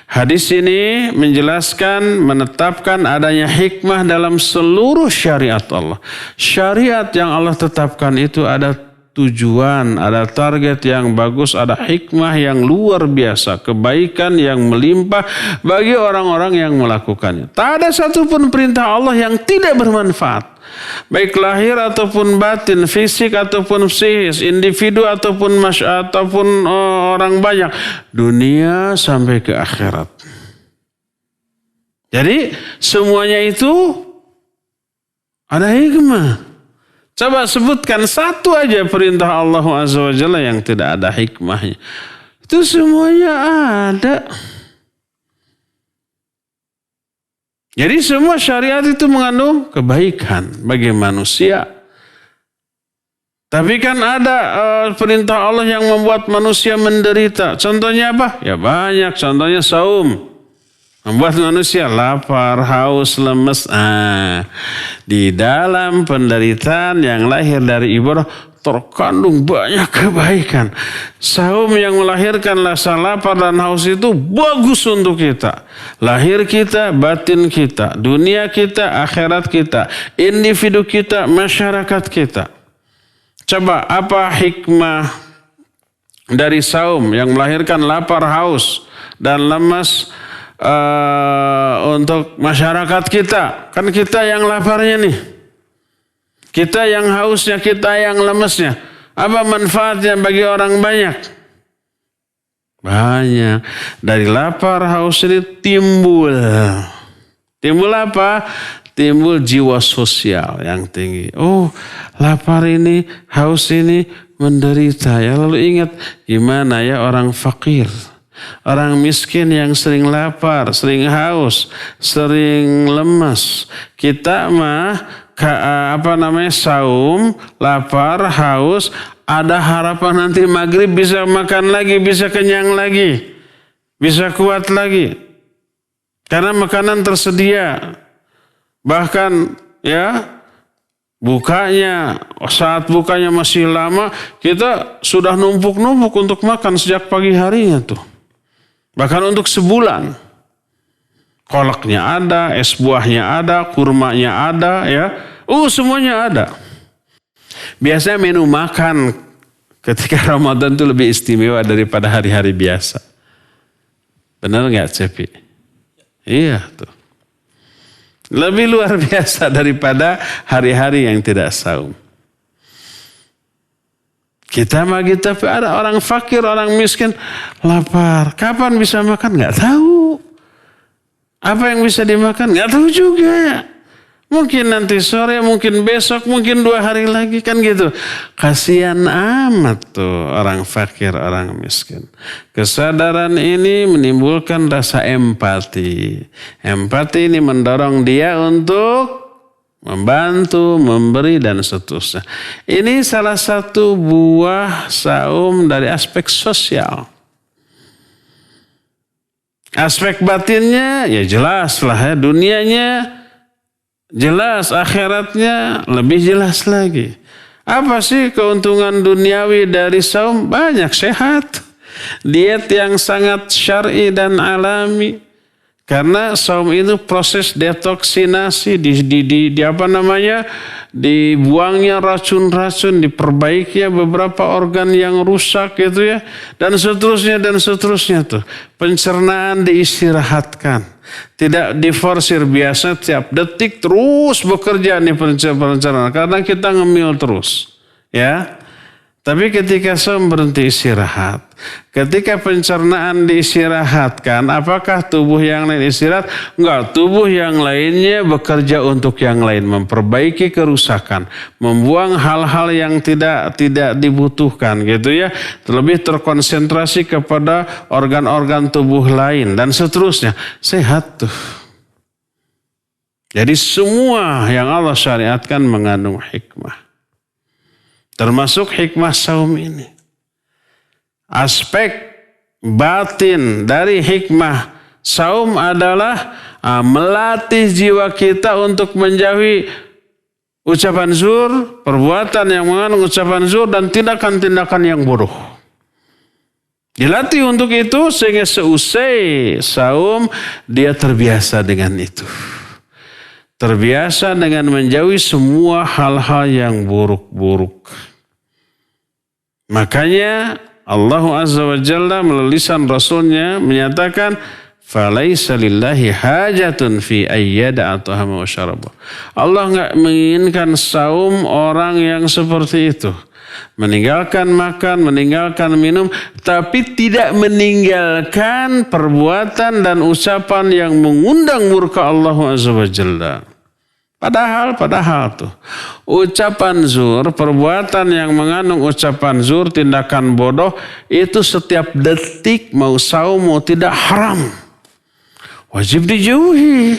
Hadis ini menjelaskan, menetapkan adanya hikmah dalam seluruh syariat Allah. Syariat yang Allah tetapkan itu ada tujuan, ada target yang bagus, ada hikmah yang luar biasa, kebaikan yang melimpah bagi orang-orang yang melakukannya. Tak ada satupun perintah Allah yang tidak bermanfaat. Baik lahir ataupun batin, fisik ataupun psikis, individu ataupun orang banyak, dunia sampai ke akhirat. Jadi semuanya itu ada hikmah. Coba sebutkan satu aja perintah Allah Azza wa Jalla yang tidak ada hikmahnya. Itu semuanya ada. Jadi semua syariat itu mengandung kebaikan bagi manusia. Tapi kan ada perintah Allah yang membuat manusia menderita. Contohnya apa? Ya banyak. Contohnya saum. Membuat manusia lapar, haus, lemes. Di dalam penderitaan yang lahir dari ibadah terkandung banyak kebaikan. Saum yang melahirkan rasa lapar dan haus itu bagus untuk kita. Lahir kita, batin kita, dunia kita, akhirat kita, individu kita, masyarakat kita. Coba apa hikmah dari saum yang melahirkan lapar, haus, dan lemas untuk masyarakat kita? Kan kita yang laparnya nih. Kita yang hausnya, kita yang lemesnya. Apa manfaatnya bagi orang banyak? Banyak. Dari lapar, haus ini timbul. Timbul apa? Timbul jiwa sosial yang tinggi. Oh, lapar ini, haus ini menderita. Ya, lalu ingat gimana ya orang fakir. Orang miskin yang sering lapar, sering haus, sering lemas. Kita mah saum, lapar, haus, ada harapan nanti maghrib bisa makan lagi, bisa kenyang lagi, bisa kuat lagi. Karena makanan tersedia. Bahkan ya saat bukanya masih lama, kita sudah numpuk-numpuk untuk makan sejak pagi harinya tuh. Bahkan untuk sebulan. Kolaknya ada, es buahnya ada, kurmanya ada, ya. Semuanya ada. Biasanya menu makan ketika Ramadan itu lebih istimewa daripada hari-hari biasa. Benar nggak, Cepi? Iya tuh. Lebih luar biasa daripada hari-hari yang tidak saum. Kita ada orang fakir, orang miskin, lapar. Kapan bisa makan? Nggak tahu. Apa yang bisa dimakan? Nggak tahu juga. Mungkin nanti sore, mungkin besok, mungkin 2 hari lagi. Kan gitu. Kasihan amat tuh orang fakir, orang miskin. Kesadaran ini menimbulkan rasa empati. Empati ini mendorong dia untuk membantu, memberi, dan seterusnya. Ini salah satu buah saum dari aspek sosial. Aspek batinnya ya jelas lah ya. Dunianya jelas, akhiratnya lebih jelas lagi. Apa sih keuntungan duniawi dari saum? Banyak, sehat. Diet yang sangat syar'i dan alami. Karena saum itu proses detoksinasi, dibuangnya racun-racun, diperbaikinya beberapa organ yang rusak gitu ya, dan seterusnya tuh. Pencernaan diistirahatkan, tidak diforsir. Biasa tiap detik terus bekerja nih pencernaan, karena kita ngemil terus, ya. Tapi ketika saum berhenti istirahat, ketika pencernaan diistirahatkan, apakah tubuh yang lain istirahat? Enggak, tubuh yang lainnya bekerja untuk yang lain, memperbaiki kerusakan, membuang hal-hal yang tidak dibutuhkan gitu ya, terlebih terkonsentrasi kepada organ-organ tubuh lain dan seterusnya. Sehat tuh. Jadi semua yang Allah syariatkan mengandung hikmah. Termasuk hikmah saum ini. Aspek batin dari hikmah saum adalah melatih jiwa kita untuk menjauhi ucapan zur, perbuatan yang mengandung ucapan zur, dan tindakan-tindakan yang buruk. Dilatih untuk itu sehingga seusai saum dia terbiasa dengan itu. Terbiasa dengan menjauhi semua hal-hal yang buruk-buruk. Makanya Allah Azza wa Jalla melalui lisan Rasulnya menyatakan falaisa lillahi hajatun fi ayyada at'ama wa syaraba. Allah enggak menginginkan saum orang yang seperti itu. Meninggalkan makan, meninggalkan minum, tapi tidak meninggalkan perbuatan dan ucapan yang mengundang murka Allah Azza wa Jalla. Padahal tuh ucapan zur, perbuatan yang mengandung ucapan zur, tindakan bodoh itu setiap detik mau saum mau tidak haram. Wajib dijauhi.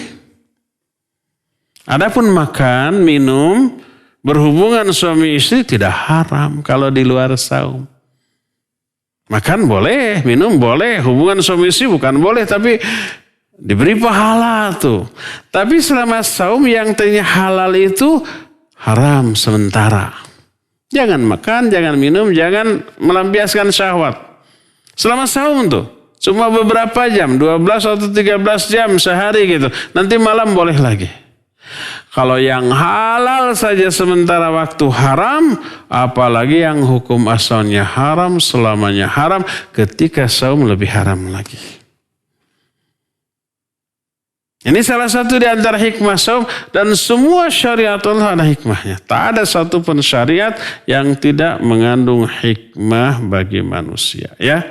Adapun makan, minum, berhubungan suami istri tidak haram kalau di luar saum. Makan boleh, minum boleh, hubungan suami istri bukan boleh, tapi diberi pahala tuh. Tapi selama saum yang tadinya halal itu haram sementara. Jangan makan, jangan minum, jangan melampiaskan syahwat. Selama saum tuh cuma beberapa jam, 12 atau 13 jam sehari gitu. Nanti malam boleh lagi. Kalau yang halal saja sementara waktu haram, apalagi yang hukum asalnya haram, selamanya haram, ketika saum lebih haram lagi. Ini salah satu di antara hikmah saum, dan semua syariat Allah ada hikmahnya. Tak ada satu pun syariat yang tidak mengandung hikmah bagi manusia, ya.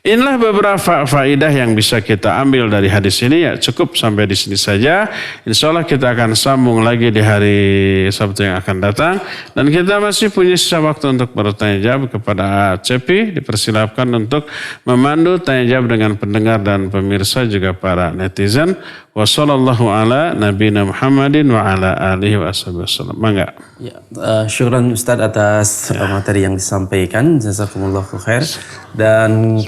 Inilah beberapa faedah yang bisa kita ambil dari hadis ini. Ya, cukup sampai di sini saja. Insya Allah kita akan sambung lagi di hari Sabtu yang akan datang. Dan kita masih punya sisa waktu untuk bertanya jawab kepada Cepi. Dipersilakan untuk memandu tanya jawab dengan pendengar dan pemirsa juga para netizen. Wassallallahu ala nabiyina Muhammadin wa ala alihi wa sallam. Mangga. Ya, syukran Ustaz atas materi yang disampaikan. Jazakumullahu khair. Dan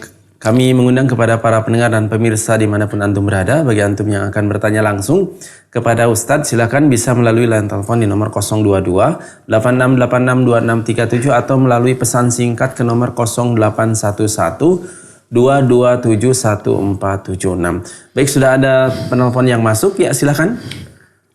kami mengundang kepada para pendengar dan pemirsa dimanapun antum berada. Bagi antum yang akan bertanya langsung kepada Ustadz, silakan bisa melalui line telepon di nomor 022 86862637 atau melalui pesan singkat ke nomor 0811 2271476. Baik, sudah ada penelpon yang masuk. Ya, silakan.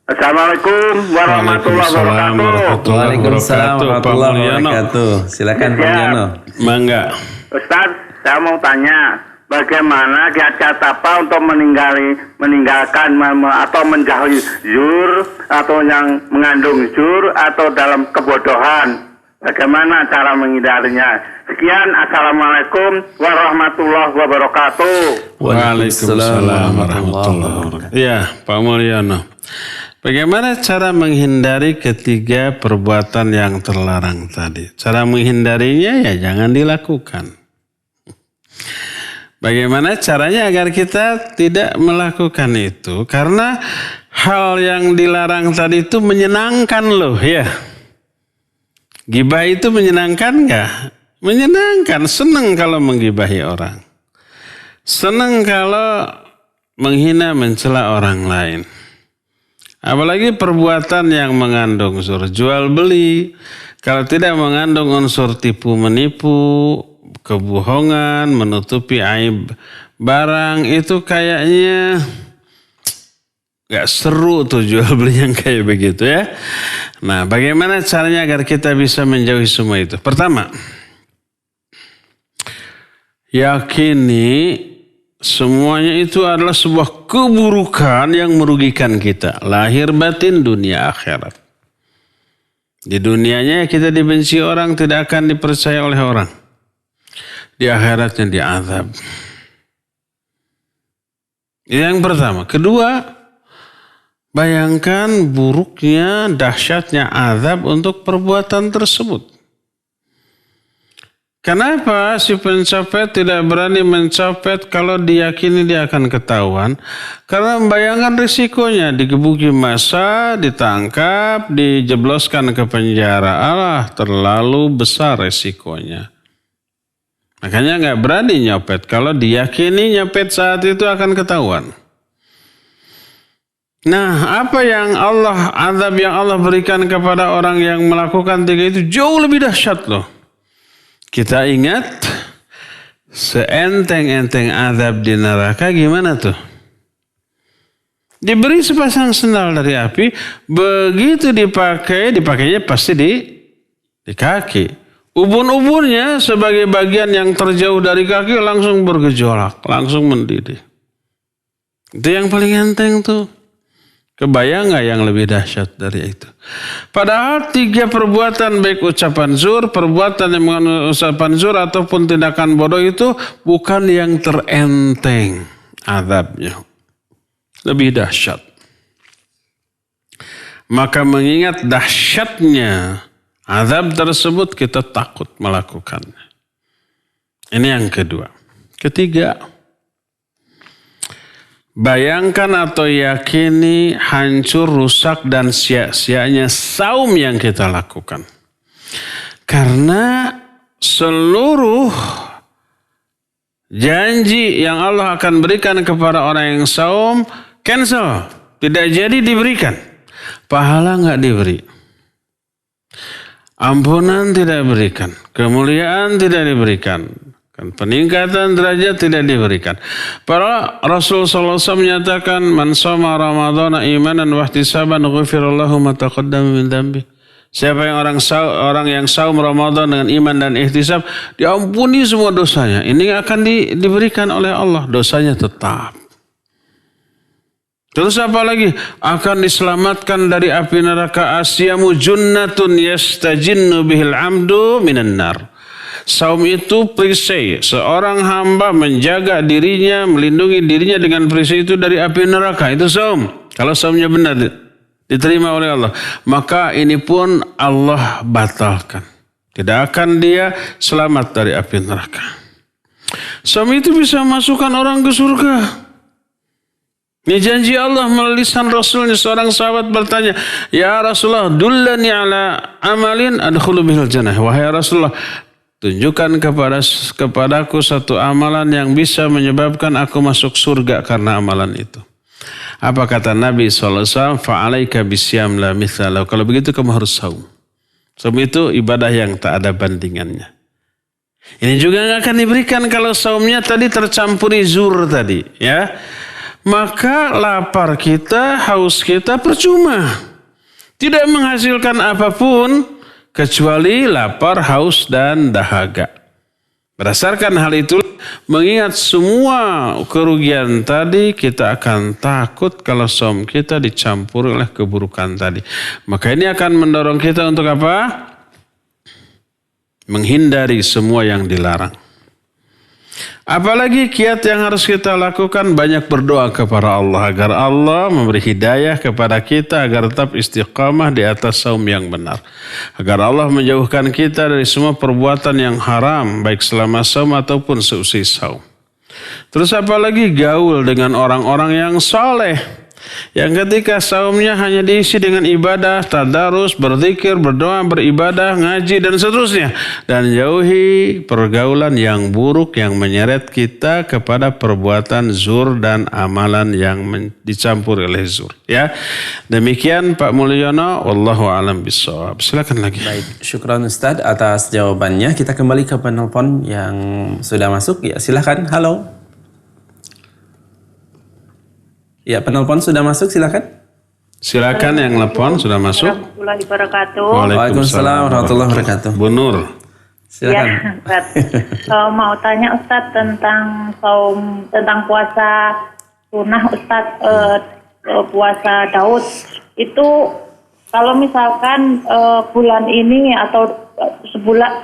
Assalamualaikum warahmatullahi wabarakatuh. Waalaikumsalam warahmatullahi wabarakatuh. Silakan Pak Yono. Mangga. Ustaz, saya mau tanya, bagaimana kiat-kiat apa untuk meninggalkan atau menjauhi zur atau yang mengandung zur atau dalam kebodohan? Bagaimana cara menghindarinya? Sekian, assalamualaikum warahmatullahi wabarakatuh. Waalaikumsalam warahmatullahi wabarakatuh. Ya, Pak Mulyono. Bagaimana cara menghindari ketiga perbuatan yang terlarang tadi? Cara menghindarinya ya jangan dilakukan. Bagaimana caranya agar kita tidak melakukan itu? Karena hal yang dilarang tadi itu menyenangkan loh ya. Gibah itu menyenangkan nggak? Menyenangkan, senang kalau menggibahi orang. Senang kalau menghina, mencela orang lain. Apalagi perbuatan yang mengandung unsur jual beli. Kalau tidak mengandung unsur tipu menipu, kebohongan, menutupi aib barang, itu kayaknya gak seru tuh jual beli yang kayak begitu ya. Nah, bagaimana caranya agar kita bisa menjauhi semua itu? Pertama, yakini semuanya itu adalah sebuah keburukan yang merugikan kita. Lahir batin, dunia akhirat. Di dunianya kita dibenci orang, tidak akan dipercaya oleh orang. Di akhiratnya diazab. Yang pertama. Kedua, bayangkan buruknya, dahsyatnya azab untuk perbuatan tersebut. Kenapa si pencopet tidak berani mencopet kalau diyakini dia akan ketahuan? Karena membayangkan risikonya, digebuki massa, ditangkap, dijebloskan ke penjara. Allah, terlalu besar risikonya. Makanya nggak berani nyopet kalau diyakini nyopet saat itu akan ketahuan. Nah, apa yang azab yang Allah berikan kepada orang yang melakukan tiga itu jauh lebih dahsyat loh. Kita ingat seenteng-enteng azab di neraka gimana tuh? Diberi sepasang sendal dari api, begitu dipakainya pasti di kaki. Ubun-ubunnya sebagai bagian yang terjauh dari kaki langsung bergejolak, langsung mendidih. Itu yang paling enteng tuh. Kebayang gak yang lebih dahsyat dari itu? Padahal 3 perbuatan baik ucapan zur, perbuatan yang mengandung ucapan zur ataupun tindakan bodoh itu bukan yang terenteng azabnya. Lebih dahsyat. Maka mengingat dahsyatnya azab tersebut kita takut melakukannya. Ini yang kedua. Ketiga, bayangkan atau yakini hancur, rusak dan sia-sianya saum yang kita lakukan. Karena seluruh janji yang Allah akan berikan kepada orang yang saum cancel, tidak jadi diberikan. Pahala enggak diberi. Ampunan tidak diberikan, kemuliaan tidak diberikan, peningkatan derajat tidak diberikan. Para Rasul sallallahu alaihi wasallam menyatakan, "Man shoma Ramadhana imanan wa ihtisaban ghufirallahu ma taqaddama min dzambi." Siapa yang orang yang saum Ramadan dengan iman dan ihtisab, diampuni semua dosanya. Ini akan diberikan oleh Allah, dosanya tetap. Terus apa lagi? Akan diselamatkan dari api neraka. Asyamu junnatun yastajinnu bihil amdu minan nar. Saum itu perisai. Seorang hamba menjaga dirinya, melindungi dirinya dengan perisai itu dari api neraka. Itu saum. Kalau saumnya benar, diterima oleh Allah. Maka ini pun Allah batalkan. Tidak akan dia selamat dari api neraka. Saum itu bisa masukkan orang ke surga. Ini janji Allah melalui lisan Rasulnya. Seorang sahabat bertanya, "Ya Rasulullah, dullani ala amalin adkhulu bihil jannah." Wahai Rasulullah, tunjukkan kepadaku satu amalan yang bisa menyebabkan aku masuk surga karena amalan itu. Apa kata Nabi SAW? Fa'alaika bisyam la mithalau. Kalau begitu kamu harus saum. Saum itu ibadah yang tak ada bandingannya. Ini juga akan diberikan kalau saumnya tadi tercampuri zur tadi. Ya. Maka lapar kita, haus kita percuma. Tidak menghasilkan apapun kecuali lapar, haus, dan dahaga. Berdasarkan hal itu, mengingat semua kerugian tadi, kita akan takut kalau saum kita dicampur oleh keburukan tadi. Maka ini akan mendorong kita untuk apa? Menghindari semua yang dilarang. Apalagi kiat yang harus kita lakukan, banyak berdoa kepada Allah agar Allah memberi hidayah kepada kita agar tetap istiqamah di atas saum yang benar. Agar Allah menjauhkan kita dari semua perbuatan yang haram baik selama saum ataupun seusai saum. Terus apalagi gaul dengan orang-orang yang saleh. Yang ketika saumnya hanya diisi dengan ibadah, tadarus, berzikir, berdoa, beribadah, ngaji dan seterusnya. Dan jauhi pergaulan yang buruk yang menyeret kita kepada perbuatan zur dan amalan yang dicampur oleh zur. Ya, demikian Pak Mulyono. Wallahu a'lam bishawab. Silakan lagi. Baik, syukran Ustadz atas jawabannya. Kita kembali ke penelpon yang sudah masuk. Ya, silakan. Halo. Ya, penelpon sudah masuk, silakan. Silakan yang telepon sudah masuk. Warahmatullahi wabarakatuh. Waalaikumsalam warahmatullahi wabarakatuh. Bu Nur. Silakan. Ya, Ustaz. Mau tanya Ustaz tentang saum, tentang puasa sunnah Ustaz, puasa Daud. Itu kalau misalkan bulan ini atau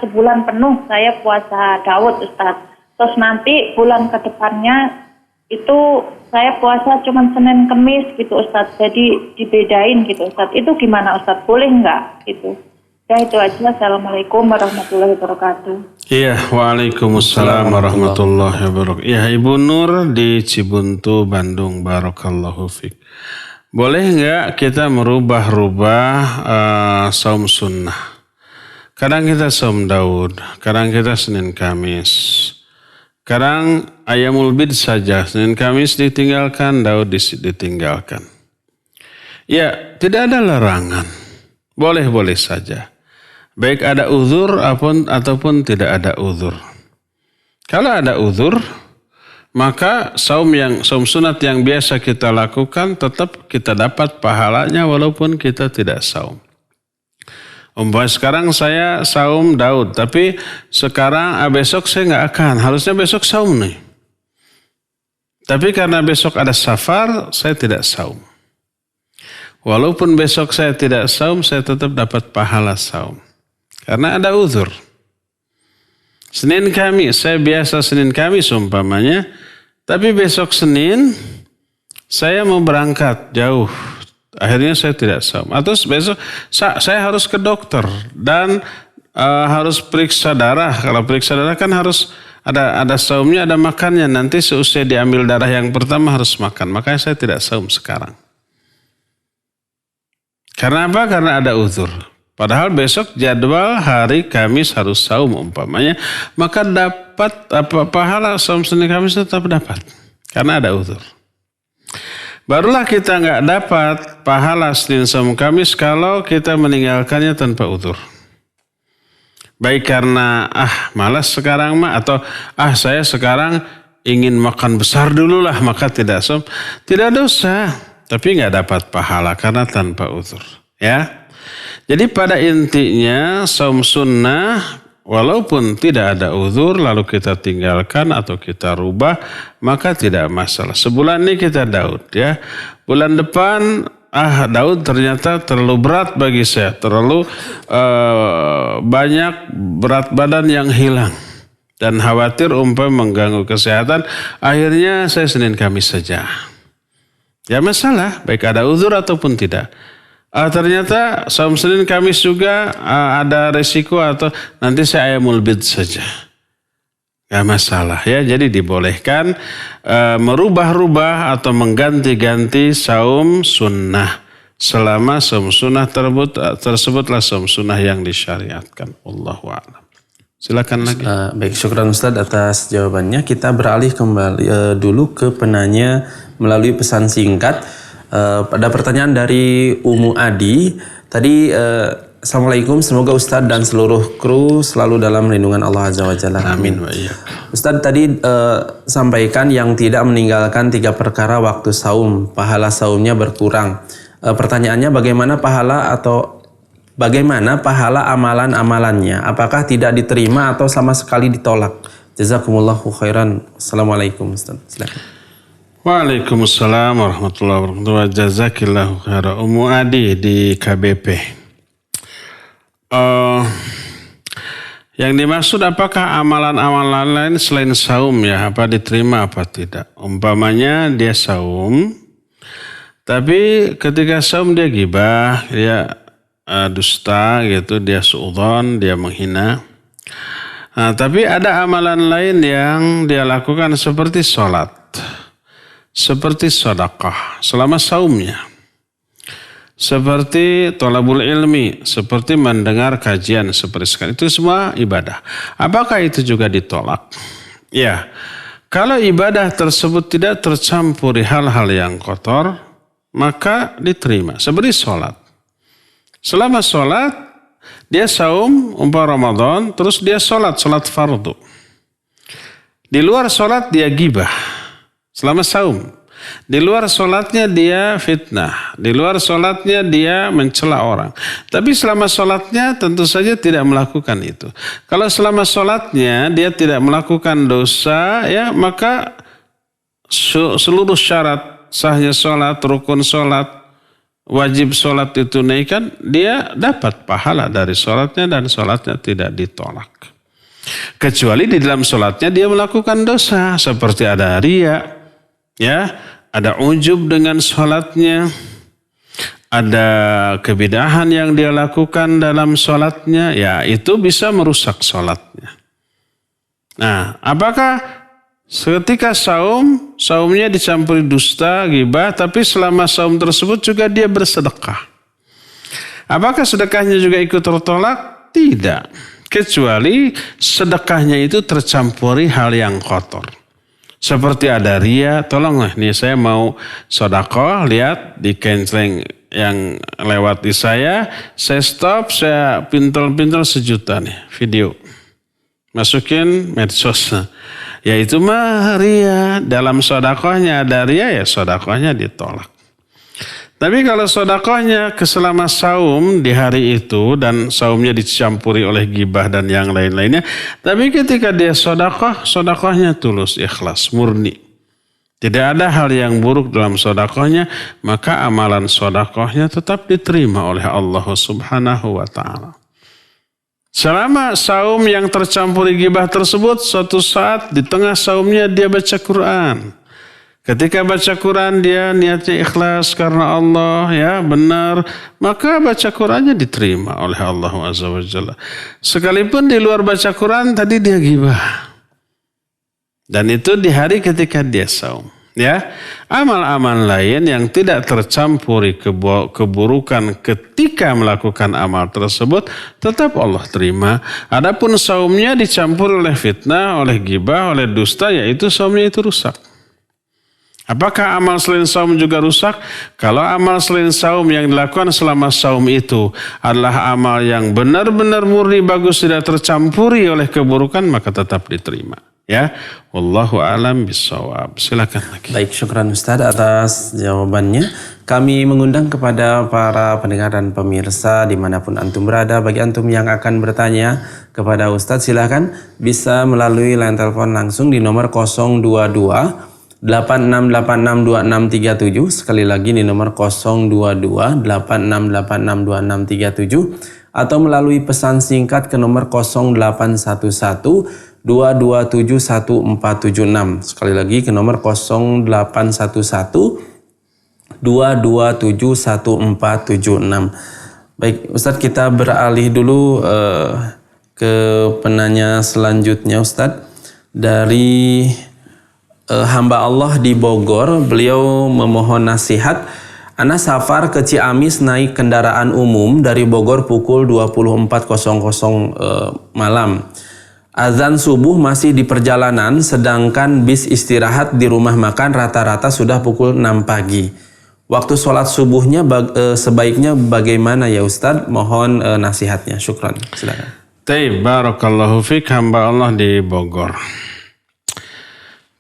sebulan penuh saya puasa Daud Ustaz. Terus nanti bulan ke depannya itu saya puasa cuma Senin Kemis gitu Ustaz. Jadi dibedain gitu Ustaz. Itu gimana Ustaz? Boleh nggak gitu? Ya itu aja. Assalamualaikum warahmatullahi wabarakatuh. Iya, waalaikumsalam warahmatullahi wabarakatuh. Ya, Ibu Nur di Cibuntu, Bandung. Barakallahu fiik. Boleh nggak kita merubah-rubah saum sunnah? Kadang kita saum Daud, kadang kita Senin Kamis. Kadang ayamul bid saja, Senin Kamis ditinggalkan, Daud ditinggalkan. Ya, tidak ada larangan. Boleh-boleh saja. Baik ada uzur ataupun tidak ada uzur. Kalau ada uzur, maka saum sunat yang biasa kita lakukan tetap kita dapat pahalanya walaupun kita tidak saum. Umpamanya sekarang saya saum Daud, tapi sekarang besok saya nggak akan. Harusnya besok saum nih. Tapi karena besok ada safar, saya tidak saum. Walaupun besok saya tidak saum, saya tetap dapat pahala saum. Karena ada uzur. Senin Kamis, saya biasa Senin Kamis umpamanya, tapi besok Senin saya mau berangkat jauh, akhirnya saya tidak saum. Atau besok saya harus ke dokter dan harus periksa darah. Kalau periksa darah kan harus ada saumnya, ada makannya. Nanti seusai diambil darah yang pertama harus makan. Makanya saya tidak saum sekarang. Karena apa? Karena ada uzur. Padahal besok jadwal hari Kamis harus saum umpamanya, maka dapat pahala saum Senin Kamis tetap dapat karena ada uzur. Barulah kita nggak dapat pahala Senin saum Kamis kalau kita meninggalkannya tanpa uzur. Baik karena malas sekarang atau saya sekarang ingin makan besar dulu lah maka tidak saum, tidak dosa, tapi nggak dapat pahala karena tanpa uzur, ya. Jadi pada intinya saum sunnah walaupun tidak ada uzur lalu kita tinggalkan atau kita rubah maka tidak masalah. Sebulan ini kita Daud, ya. Bulan depan Daud ternyata terlalu berat bagi saya, terlalu banyak berat badan yang hilang dan khawatir mengganggu kesehatan. Akhirnya saya Senin Kamis saja. Ya masalah, baik ada uzur ataupun tidak. Ternyata saum Senin Kamis juga ada resiko atau nanti saya ayamul bid saja. Gak masalah ya. Jadi dibolehkan merubah-rubah atau mengganti-ganti saum sunnah. Selama saum sunnah tersebutlah saum sunnah yang disyariatkan. Allahu a'lam. Silakan lagi. Baik, syukran Ustadz atas jawabannya. Kita beralih kembali dulu ke penanya melalui pesan singkat. Pada pertanyaan dari Umu Adi tadi, Assalamualaikum, semoga Ustadz dan seluruh kru selalu dalam lindungan Allah Azza wa Jalla. Amin. Ustadz tadi sampaikan yang tidak meninggalkan 3 perkara waktu saum, pahala saumnya berkurang. Pertanyaannya bagaimana pahala amalan-amalannya? Apakah tidak diterima atau sama sekali ditolak? Jazakumullahu khairan. Assalamualaikum Ustadz. Silakan. Waalaikumsalam warahmatullahi wabarakatuh. Jazakillahu khairan. Umu Adi di KBP. Yang dimaksud apakah amalan-amalan lain selain saum ya, apa diterima apa tidak? Umpamanya dia saum, tapi ketika saum dia gibah, dia dusta gitu, dia suudzon, dia menghina. Nah, tapi ada amalan lain yang dia lakukan seperti sholat, seperti sedekah selama saumnya, seperti thalabul ilmi, seperti mendengar kajian seperti sekarang. Itu semua ibadah. Apakah itu juga ditolak? Ya, kalau ibadah tersebut tidak tercampuri hal-hal yang kotor, maka diterima. Seperti sholat. Selama sholat, dia saum Ramadan, terus dia sholat fardu. Di luar sholat dia gibah. Selama saum. Di luar sholatnya dia fitnah. Di luar sholatnya dia mencela orang. Tapi selama sholatnya tentu saja tidak melakukan itu. Kalau selama sholatnya dia tidak melakukan dosa, ya maka seluruh syarat sahnya sholat, rukun sholat, wajib sholat ditunaikan, dia dapat pahala dari sholatnya dan sholatnya tidak ditolak. Kecuali di dalam sholatnya dia melakukan dosa seperti ada riya. Ya, ada ujub dengan sholatnya, ada kebidahan yang dia lakukan dalam sholatnya, ya itu bisa merusak sholatnya. Nah, apakah ketika saumnya dicampuri dusta, ghibah, tapi selama saum tersebut juga dia bersedekah? Apakah sedekahnya juga ikut tertolak? Tidak, kecuali sedekahnya itu tercampuri hal yang kotor. Seperti ada riya, tolonglah nih saya mau sedekah, lihat di kenceng yang lewat di saya stop, saya pintel-pintel 1 juta nih video. masukin medsosnya. Yaitu mah ria, dalam sodakohnya ada ria, ya sodakohnya ditolak. Tapi kalau sodakohnya selama saum di hari itu dan saumnya dicampuri oleh gibah dan yang lain-lainnya. Tapi ketika dia sodakohnya tulus, ikhlas, murni. Tidak ada hal yang buruk dalam sodakohnya, maka amalan sodakohnya tetap diterima oleh Allah Subhanahu wa Ta'ala. Selama saum yang tercampuri gibah tersebut, suatu saat di tengah saumnya dia baca Quran. Ketika baca Quran dia niatnya ikhlas karena Allah, ya benar, maka baca Qurannya diterima oleh Allah Azza wa Jalla. Sekalipun di luar baca Quran tadi dia gibah. Dan itu di hari ketika dia saum. Ya, amal-amal lain yang tidak tercampuri keburukan ketika melakukan amal tersebut tetap Allah terima. Adapun saumnya dicampuri oleh fitnah, oleh gibah, oleh dusta, yaitu saumnya itu rusak. Apakah amal selain saum juga rusak? Kalau amal selain saum yang dilakukan selama saum itu adalah amal yang benar-benar murni, bagus, tidak tercampuri oleh keburukan, maka tetap diterima. Ya, wallahu a'lam bishawab. Silakan lagi. Baik, syukran Ustaz atas jawabannya. Kami mengundang kepada para pendengar dan pemirsa dimanapun antum berada. Bagi antum yang akan bertanya kepada Ustaz, silakan bisa melalui line telepon langsung di nomor 022 86862637. Sekali lagi di nomor 022 86862637 atau melalui pesan singkat ke nomor 0811 2271476. Sekali lagi ke nomor 0811 2271476. Baik, Ustadz, kita beralih dulu ke penanya selanjutnya, Ustadz. Dari hamba Allah di Bogor, beliau memohon nasihat. Ana safar ke Ciamis naik kendaraan umum dari Bogor pukul 24.00 malam. Azan subuh masih di perjalanan, sedangkan bis istirahat di rumah makan rata-rata sudah pukul 6 pagi. Waktu sholat subuhnya sebaiknya bagaimana ya Ustadz? Mohon nasihatnya. Syukran. Silakan. Barakallahu fiik, hamba Allah di Bogor.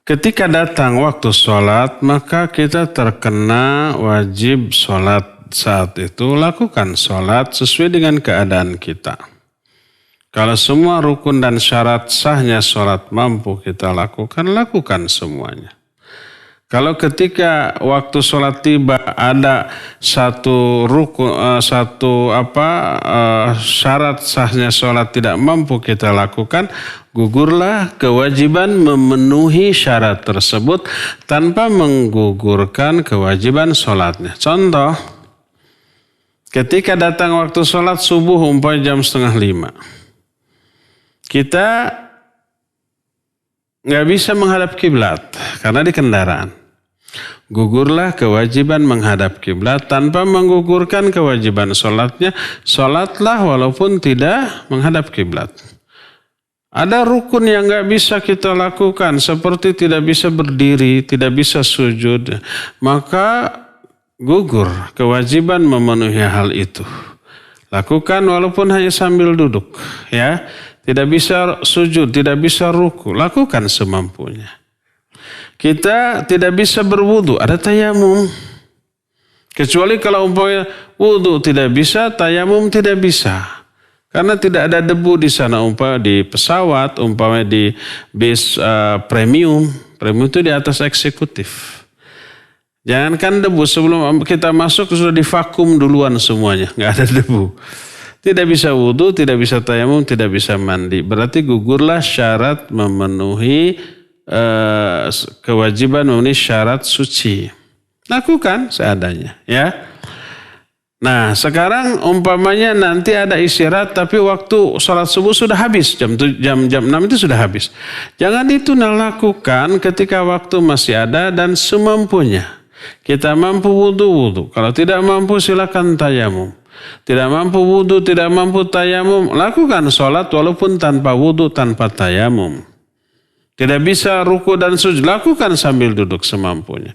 Ketika datang waktu sholat, maka kita terkena wajib sholat saat itu. Lakukan sholat sesuai dengan keadaan kita. Kalau semua rukun dan syarat sahnya sholat mampu kita lakukan semuanya. Kalau ketika waktu sholat tiba ada satu rukun, syarat sahnya sholat tidak mampu kita lakukan, gugurlah kewajiban memenuhi syarat tersebut tanpa menggugurkan kewajiban sholatnya. Contoh, ketika datang waktu sholat subuh umpamanya jam 4:30, kita nggak bisa menghadap kiblat karena di kendaraan. Gugurlah kewajiban menghadap kiblat tanpa menggugurkan kewajiban sholatnya. Sholatlah walaupun tidak menghadap kiblat. Ada rukun yang nggak bisa kita lakukan, seperti tidak bisa berdiri, tidak bisa sujud, maka gugur kewajiban memenuhi hal itu. Lakukan walaupun hanya sambil duduk, ya. Tidak bisa sujud, tidak bisa ruku, lakukan semampunya. Kita tidak bisa berwudu, ada tayamum. Kecuali kalau umpamanya wudu tidak bisa, tayamum tidak bisa. Karena tidak ada debu di sana, umpamanya di pesawat, umpamanya di bis premium. Premium itu di atas eksekutif. Jangankan debu, sebelum kita masuk sudah divakum duluan semuanya, nggak ada debu. Tidak bisa wudu, tidak bisa tayamum, tidak bisa mandi. Berarti gugurlah syarat memenuhi kewajiban memenuhi syarat suci. Lakukan seadanya, ya. Nah, sekarang umpamanya nanti ada istirahat tapi waktu sholat subuh sudah habis, jam 6 itu sudah habis. Jangan itu lakukan ketika waktu masih ada dan semampunya. Kita mampu wudu. Kalau tidak mampu silakan tayamum. Tidak mampu wudu, tidak mampu tayamum, lakukan sholat walaupun tanpa wudu, tanpa tayamum. Tidak bisa ruku dan sujud, lakukan sambil duduk semampunya.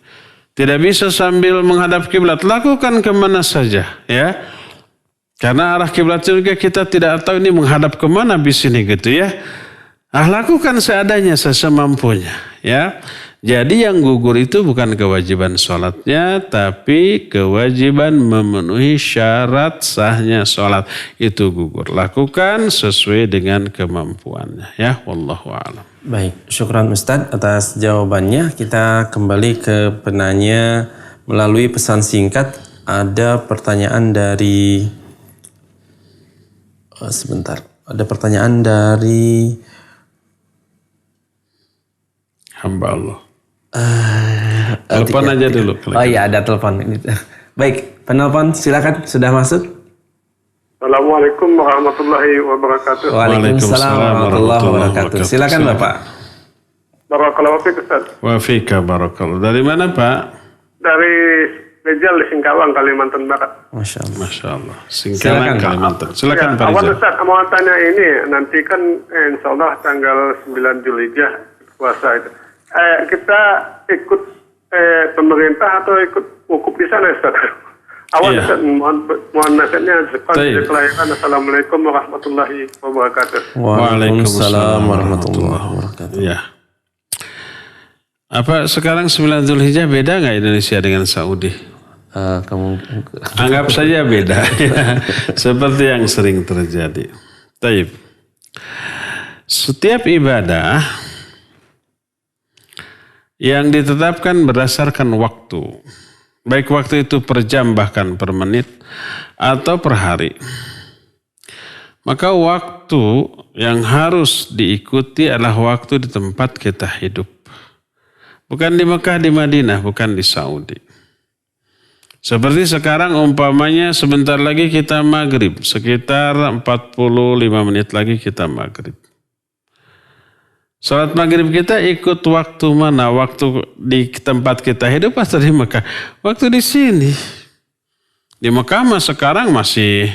Tidak bisa sambil menghadap kiblat, lakukan kemana saja, ya. Karena arah kiblat juga kita tidak tahu ini menghadap kemana bis ini gitu ya. Lakukan seadanya sesemampunya ya. Jadi yang gugur itu bukan kewajiban sholatnya, tapi kewajiban memenuhi syarat sahnya sholat itu gugur. Lakukan sesuai dengan kemampuannya ya. Wallahu a'lam. Baik, syukran Ustadz atas jawabannya. Kita kembali ke penanya melalui pesan singkat. Ada pertanyaan dari sebentar. Ada pertanyaan dari hamba Allah. Telepon aja dulu. Oh iya, ada telepon. Baik, penelpon silakan, sudah masuk. Assalamualaikum warahmatullahi wabarakatuh. Waalaikumsalam warahmatullahi wabarakatuh. Silakan Bapak. Barakallahu fiik Ustaz. Wa fika barakallah. Dari mana Pak? Dari Bejal di Singkawang, Kalimantan Barat. Masya Allah. Masya Allah. Singkawang Kalimantan. Silakan Pak Awal Rizal. Ustaz, mau tanya ini, nanti kan insya Allah tanggal 9 Zulhijjah puasa itu. Kita ikut pemerintah atau ikut wukuf di sana Ustaz? Awal Iya. Ustaz, mohon nasihatnya. Baik. Assalamualaikum warahmatullahi wabarakatuh. Waalaikumsalam warahmatullahi wabarakatuh. Ya. Apa sekarang 9 Zulhijjah beda nggak Indonesia dengan Saudi? Anggap saja beda. Seperti yang sering terjadi. Taib. Setiap ibadah yang ditetapkan berdasarkan waktu. Baik waktu itu per jam bahkan per menit atau per hari. Maka waktu yang harus diikuti adalah waktu di tempat kita hidup. Bukan di Mekah, di Madinah, bukan di Saudi. Seperti sekarang umpamanya sebentar lagi kita maghrib. Sekitar 45 menit lagi kita maghrib. Salat maghrib kita ikut waktu mana? Waktu di tempat kita hidup atau di Mekah? Waktu di sini. Di Mekah mah sekarang masih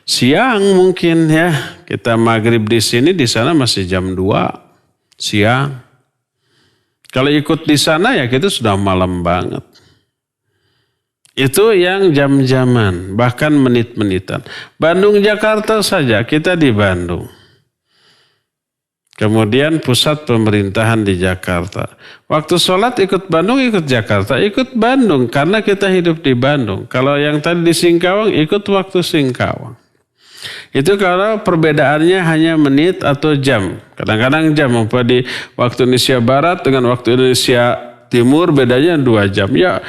siang mungkin ya. Kita maghrib di sini, di sana masih jam 2 siang. Kalau ikut di sana ya kita sudah malam banget. Itu yang jam-jaman, bahkan menit-menitan. Bandung, Jakarta saja, kita di Bandung. Kemudian pusat pemerintahan di Jakarta. Waktu sholat ikut Bandung, ikut Jakarta, ikut Bandung. Karena kita hidup di Bandung. Kalau yang tadi di Singkawang, ikut waktu Singkawang. Itu kalau perbedaannya hanya menit atau jam. Kadang-kadang jam. Di waktu Indonesia Barat dengan waktu Indonesia Timur bedanya 2 jam. Ya,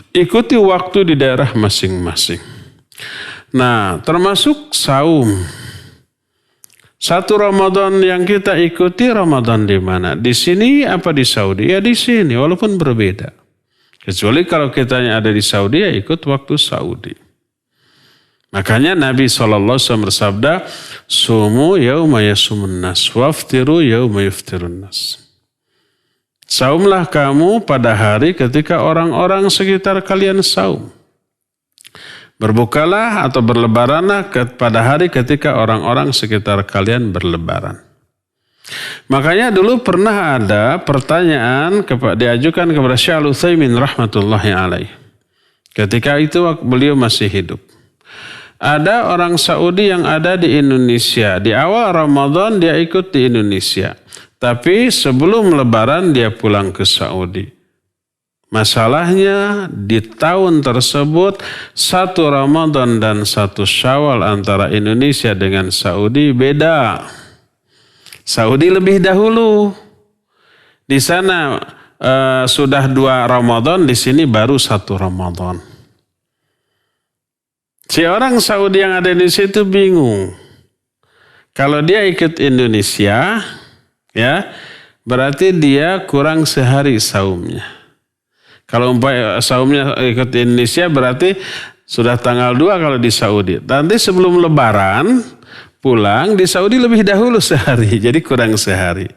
ikuti waktu di daerah masing-masing. Nah, termasuk saum. Satu Ramadan yang kita ikuti Ramadan di mana? Di sini apa di Saudi? Ya di sini, walaupun berbeda. Kecuali kalau kita yang ada di Saudi ya ikut waktu Saudi. Makanya Nabi SAW bersabda, "Sumu yauma yasumun nas, waftiru yauma yuftirun nas." Saumlah kamu pada hari ketika orang-orang sekitar kalian saum. Berbukalah atau berlebaranlah pada hari ketika orang-orang sekitar kalian berlebaran. Makanya dulu pernah ada pertanyaan diajukan kepada Syekh Al-Utsaimin rahmatullahi alaih. Ketika itu beliau masih hidup. Ada orang Saudi yang ada di Indonesia. Di awal Ramadan dia ikut di Indonesia. Tapi sebelum lebaran dia pulang ke Saudi. Masalahnya di tahun tersebut 1 Ramadan dan 1 Syawal antara Indonesia dengan Saudi beda. Saudi lebih dahulu. Di sana sudah 2 Ramadan, di sini baru 1 Ramadan. Si orang Saudi yang ada di situ bingung. Kalau dia ikut Indonesia, ya berarti dia kurang sehari saumnya. Kalau saumnya ikut Indonesia berarti sudah tanggal 2 kalau di Saudi. Nanti sebelum lebaran pulang di Saudi lebih dahulu sehari. Jadi kurang sehari.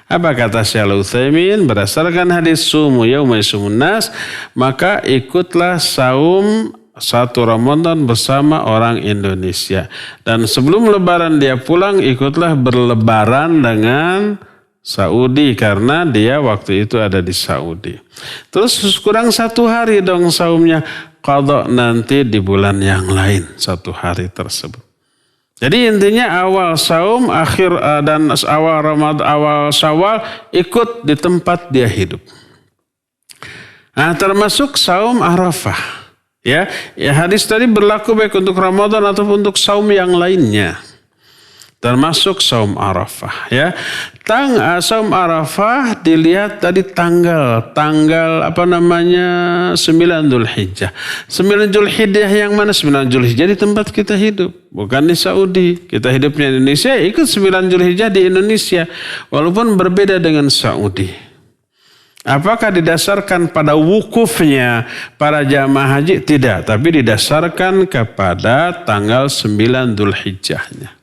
Apa kata Syekh Al-Utsaimin? Berdasarkan hadis sumu yauma yasumun nas, maka ikutlah saum 1 Ramadan bersama orang Indonesia. Dan sebelum lebaran dia pulang ikutlah berlebaran dengan Saudi karena dia waktu itu ada di Saudi. Terus kurang 1 hari dong saumnya. Qadha nanti di bulan yang lain 1 hari tersebut. Jadi intinya awal saum, akhir dan awal Ramadan, awal Syawal ikut di tempat dia hidup. Nah, termasuk saum Arafah. Ya, hadis tadi berlaku baik untuk Ramadan ataupun untuk saum yang lainnya. Termasuk saum Arafah, ya. Saum Arafah dilihat tadi tanggal 9 Dzulhijjah. 9 Dzulhijjah yang mana? 9 Dzulhijjah di tempat kita hidup, bukan di Saudi. Kita hidupnya di Indonesia, ikut 9 Dzulhijjah di Indonesia, walaupun berbeda dengan Saudi. Apakah didasarkan pada wukufnya para jamaah haji? Tidak, tapi didasarkan kepada tanggal 9 Dzulhijjahnya.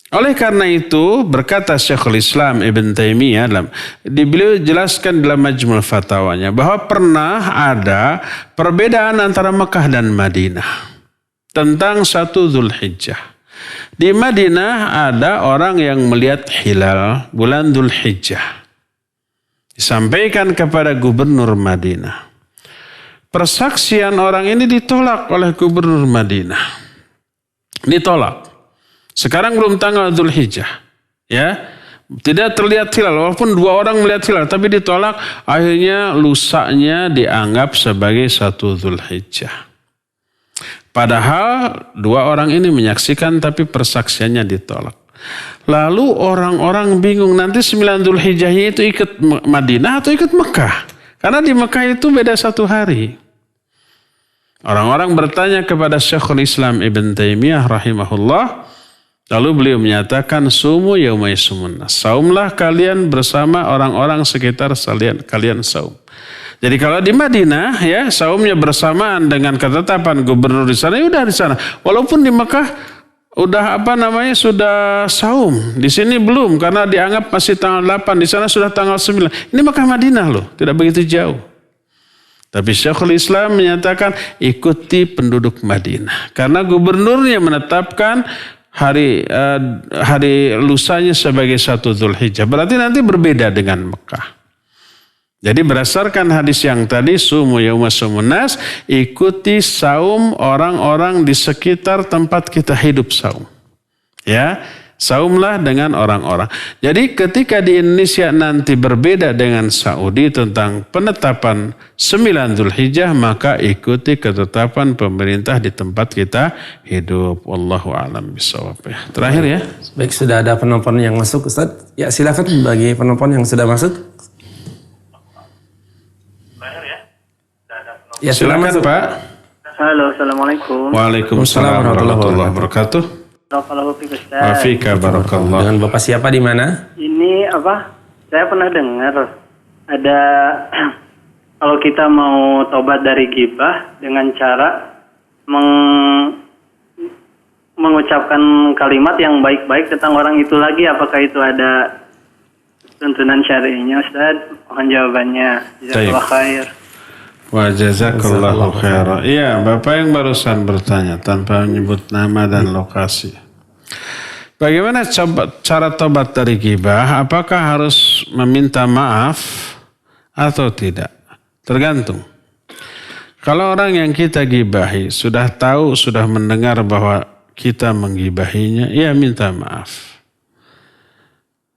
Oleh karena itu berkata Syekhul Islam Ibn Taimiyah beliau jelaskan dalam Majmu' Fatawanya bahwa pernah ada perbedaan antara Mekah dan Madinah tentang 1 Dzulhijjah. Di Madinah ada orang yang melihat hilal bulan Dzulhijjah. Disampaikan kepada gubernur Madinah. Persaksian orang ini ditolak oleh gubernur Madinah. Ditolak. Sekarang belum tanggal Dzulhijjah, ya, tidak terlihat hilal. Walaupun 2 orang melihat hilal, tapi ditolak. Akhirnya lusanya dianggap sebagai 1 Dzulhijjah. Padahal 2 orang ini menyaksikan, tapi persaksiannya ditolak. Lalu orang-orang bingung nanti 9 Dzulhijjahnya itu ikut Madinah atau ikut Mekah? Karena di Mekah itu beda 1 hari. Orang-orang bertanya kepada Syekhul Islam Ibn Taimiyah rahimahullah. Lalu beliau menyatakan sumu yauma yasumun nas. Saumlah kalian bersama orang-orang sekitar kalian saum. Jadi kalau di Madinah ya saumnya bersamaan dengan ketetapan gubernur di sana, ya udah di sana. Walaupun di Mekah udah sudah saum. Di sini belum karena dianggap masih tanggal 8, di sana sudah tanggal 9. Ini Mekah Madinah loh, tidak begitu jauh. Tapi Syekhul Islam menyatakan ikuti penduduk Madinah karena gubernurnya menetapkan hari lusanya sebagai 1 Dzulhijjah. Berarti nanti berbeda dengan Mekah. Jadi berdasarkan hadis yang tadi, sumu yauma sumun nas, ikuti saum orang-orang di sekitar tempat kita hidup saum. Ya, saumlah dengan orang-orang. Jadi ketika di Indonesia nanti berbeda dengan Saudi tentang penetapan 9 Dzulhijjah, maka ikuti ketetapan pemerintah di tempat kita hidup. Wallahu a'lam bishawab. Terakhir ya. Baik, sudah ada penelpon yang masuk, Ustaz. Ya, silakan bagi penelpon yang sudah masuk. Ya, silakan Pak. Halo, assalamualaikum. Waalaikumsalam warahmatullahi wabarakatuh. Wafika barakallah. Dengan Bapak siapa di mana? Ini saya pernah dengar ada kalau kita mau tobat dari ghibah dengan cara mengucapkan kalimat yang baik-baik tentang orang itu lagi, apakah itu ada tuntunan syar'inya, Ustaz? Mohon jawabannya. Jazakallah khair. Wa jazakallahu khairan. Iya, Bapak yang barusan bertanya tanpa menyebut nama dan lokasi. Bagaimana cara tobat dari ghibah? Apakah harus meminta maaf atau tidak? Tergantung. Kalau orang yang kita gibahi sudah tahu, sudah mendengar bahwa kita menggibahinya, ya minta maaf.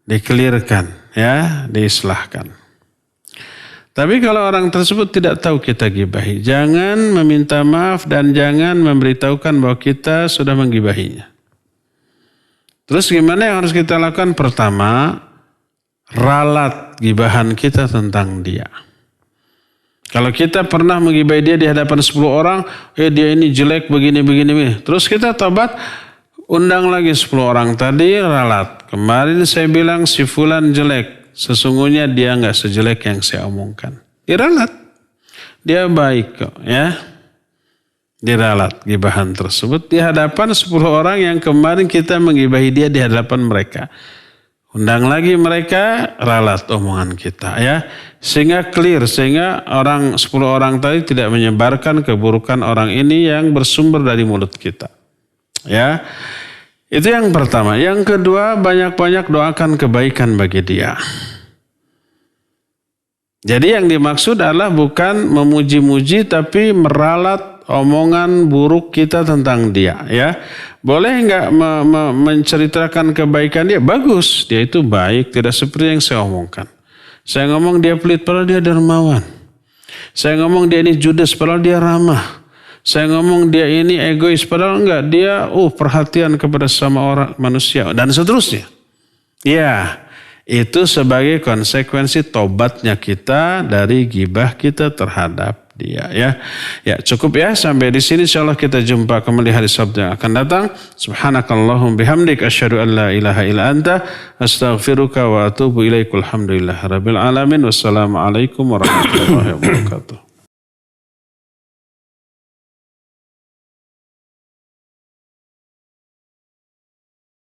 Dikelirkan, ya, diislahkan. Tapi kalau orang tersebut tidak tahu kita gibahi, jangan meminta maaf dan jangan memberitahukan bahwa kita sudah menggibahinya. Terus gimana yang harus kita lakukan? Pertama, ralat gibahan kita tentang dia. Kalau kita pernah menggibahi dia di hadapan 10 orang, dia ini jelek begini. Terus kita tobat, undang lagi 10 orang tadi ralat. Kemarin saya bilang si fulan jelek. Sesungguhnya dia enggak sejelek yang saya omongkan. Diralat. Dia baik kok, ya. Diralat gibahan tersebut di hadapan 10 orang yang kemarin kita menggibahi dia di hadapan mereka. Undang lagi mereka, ralat omongan kita, ya. Sehingga clear, sehingga 10 orang tadi tidak menyebarkan keburukan orang ini yang bersumber dari mulut kita. Ya. Itu yang pertama. Yang kedua, banyak-banyak doakan kebaikan bagi dia. Jadi yang dimaksud adalah bukan memuji-muji tapi meralat omongan buruk kita tentang dia, ya. Boleh nggak menceritakan kebaikan dia? Bagus, dia itu baik, tidak seperti yang saya omongkan. Saya ngomong dia pelit, padahal dia dermawan. Saya ngomong dia ini judes, padahal dia ramah. Saya ngomong dia ini egois, padahal enggak, dia perhatian kepada sama orang manusia, dan seterusnya. Ya, itu sebagai konsekuensi tobatnya kita dari gibah kita terhadap dia, ya. Ya, cukup ya sampai di sini, insyaallah kita jumpa kembali hari Sabtu yang akan datang. Subhanakallahumma bihamdik asyhadu an la ilaha illa anta astaghfiruka wa atubu ilaik. Alhamdulillahirabbil alamin. Wassalamualaikum warahmatullahi wabarakatuh.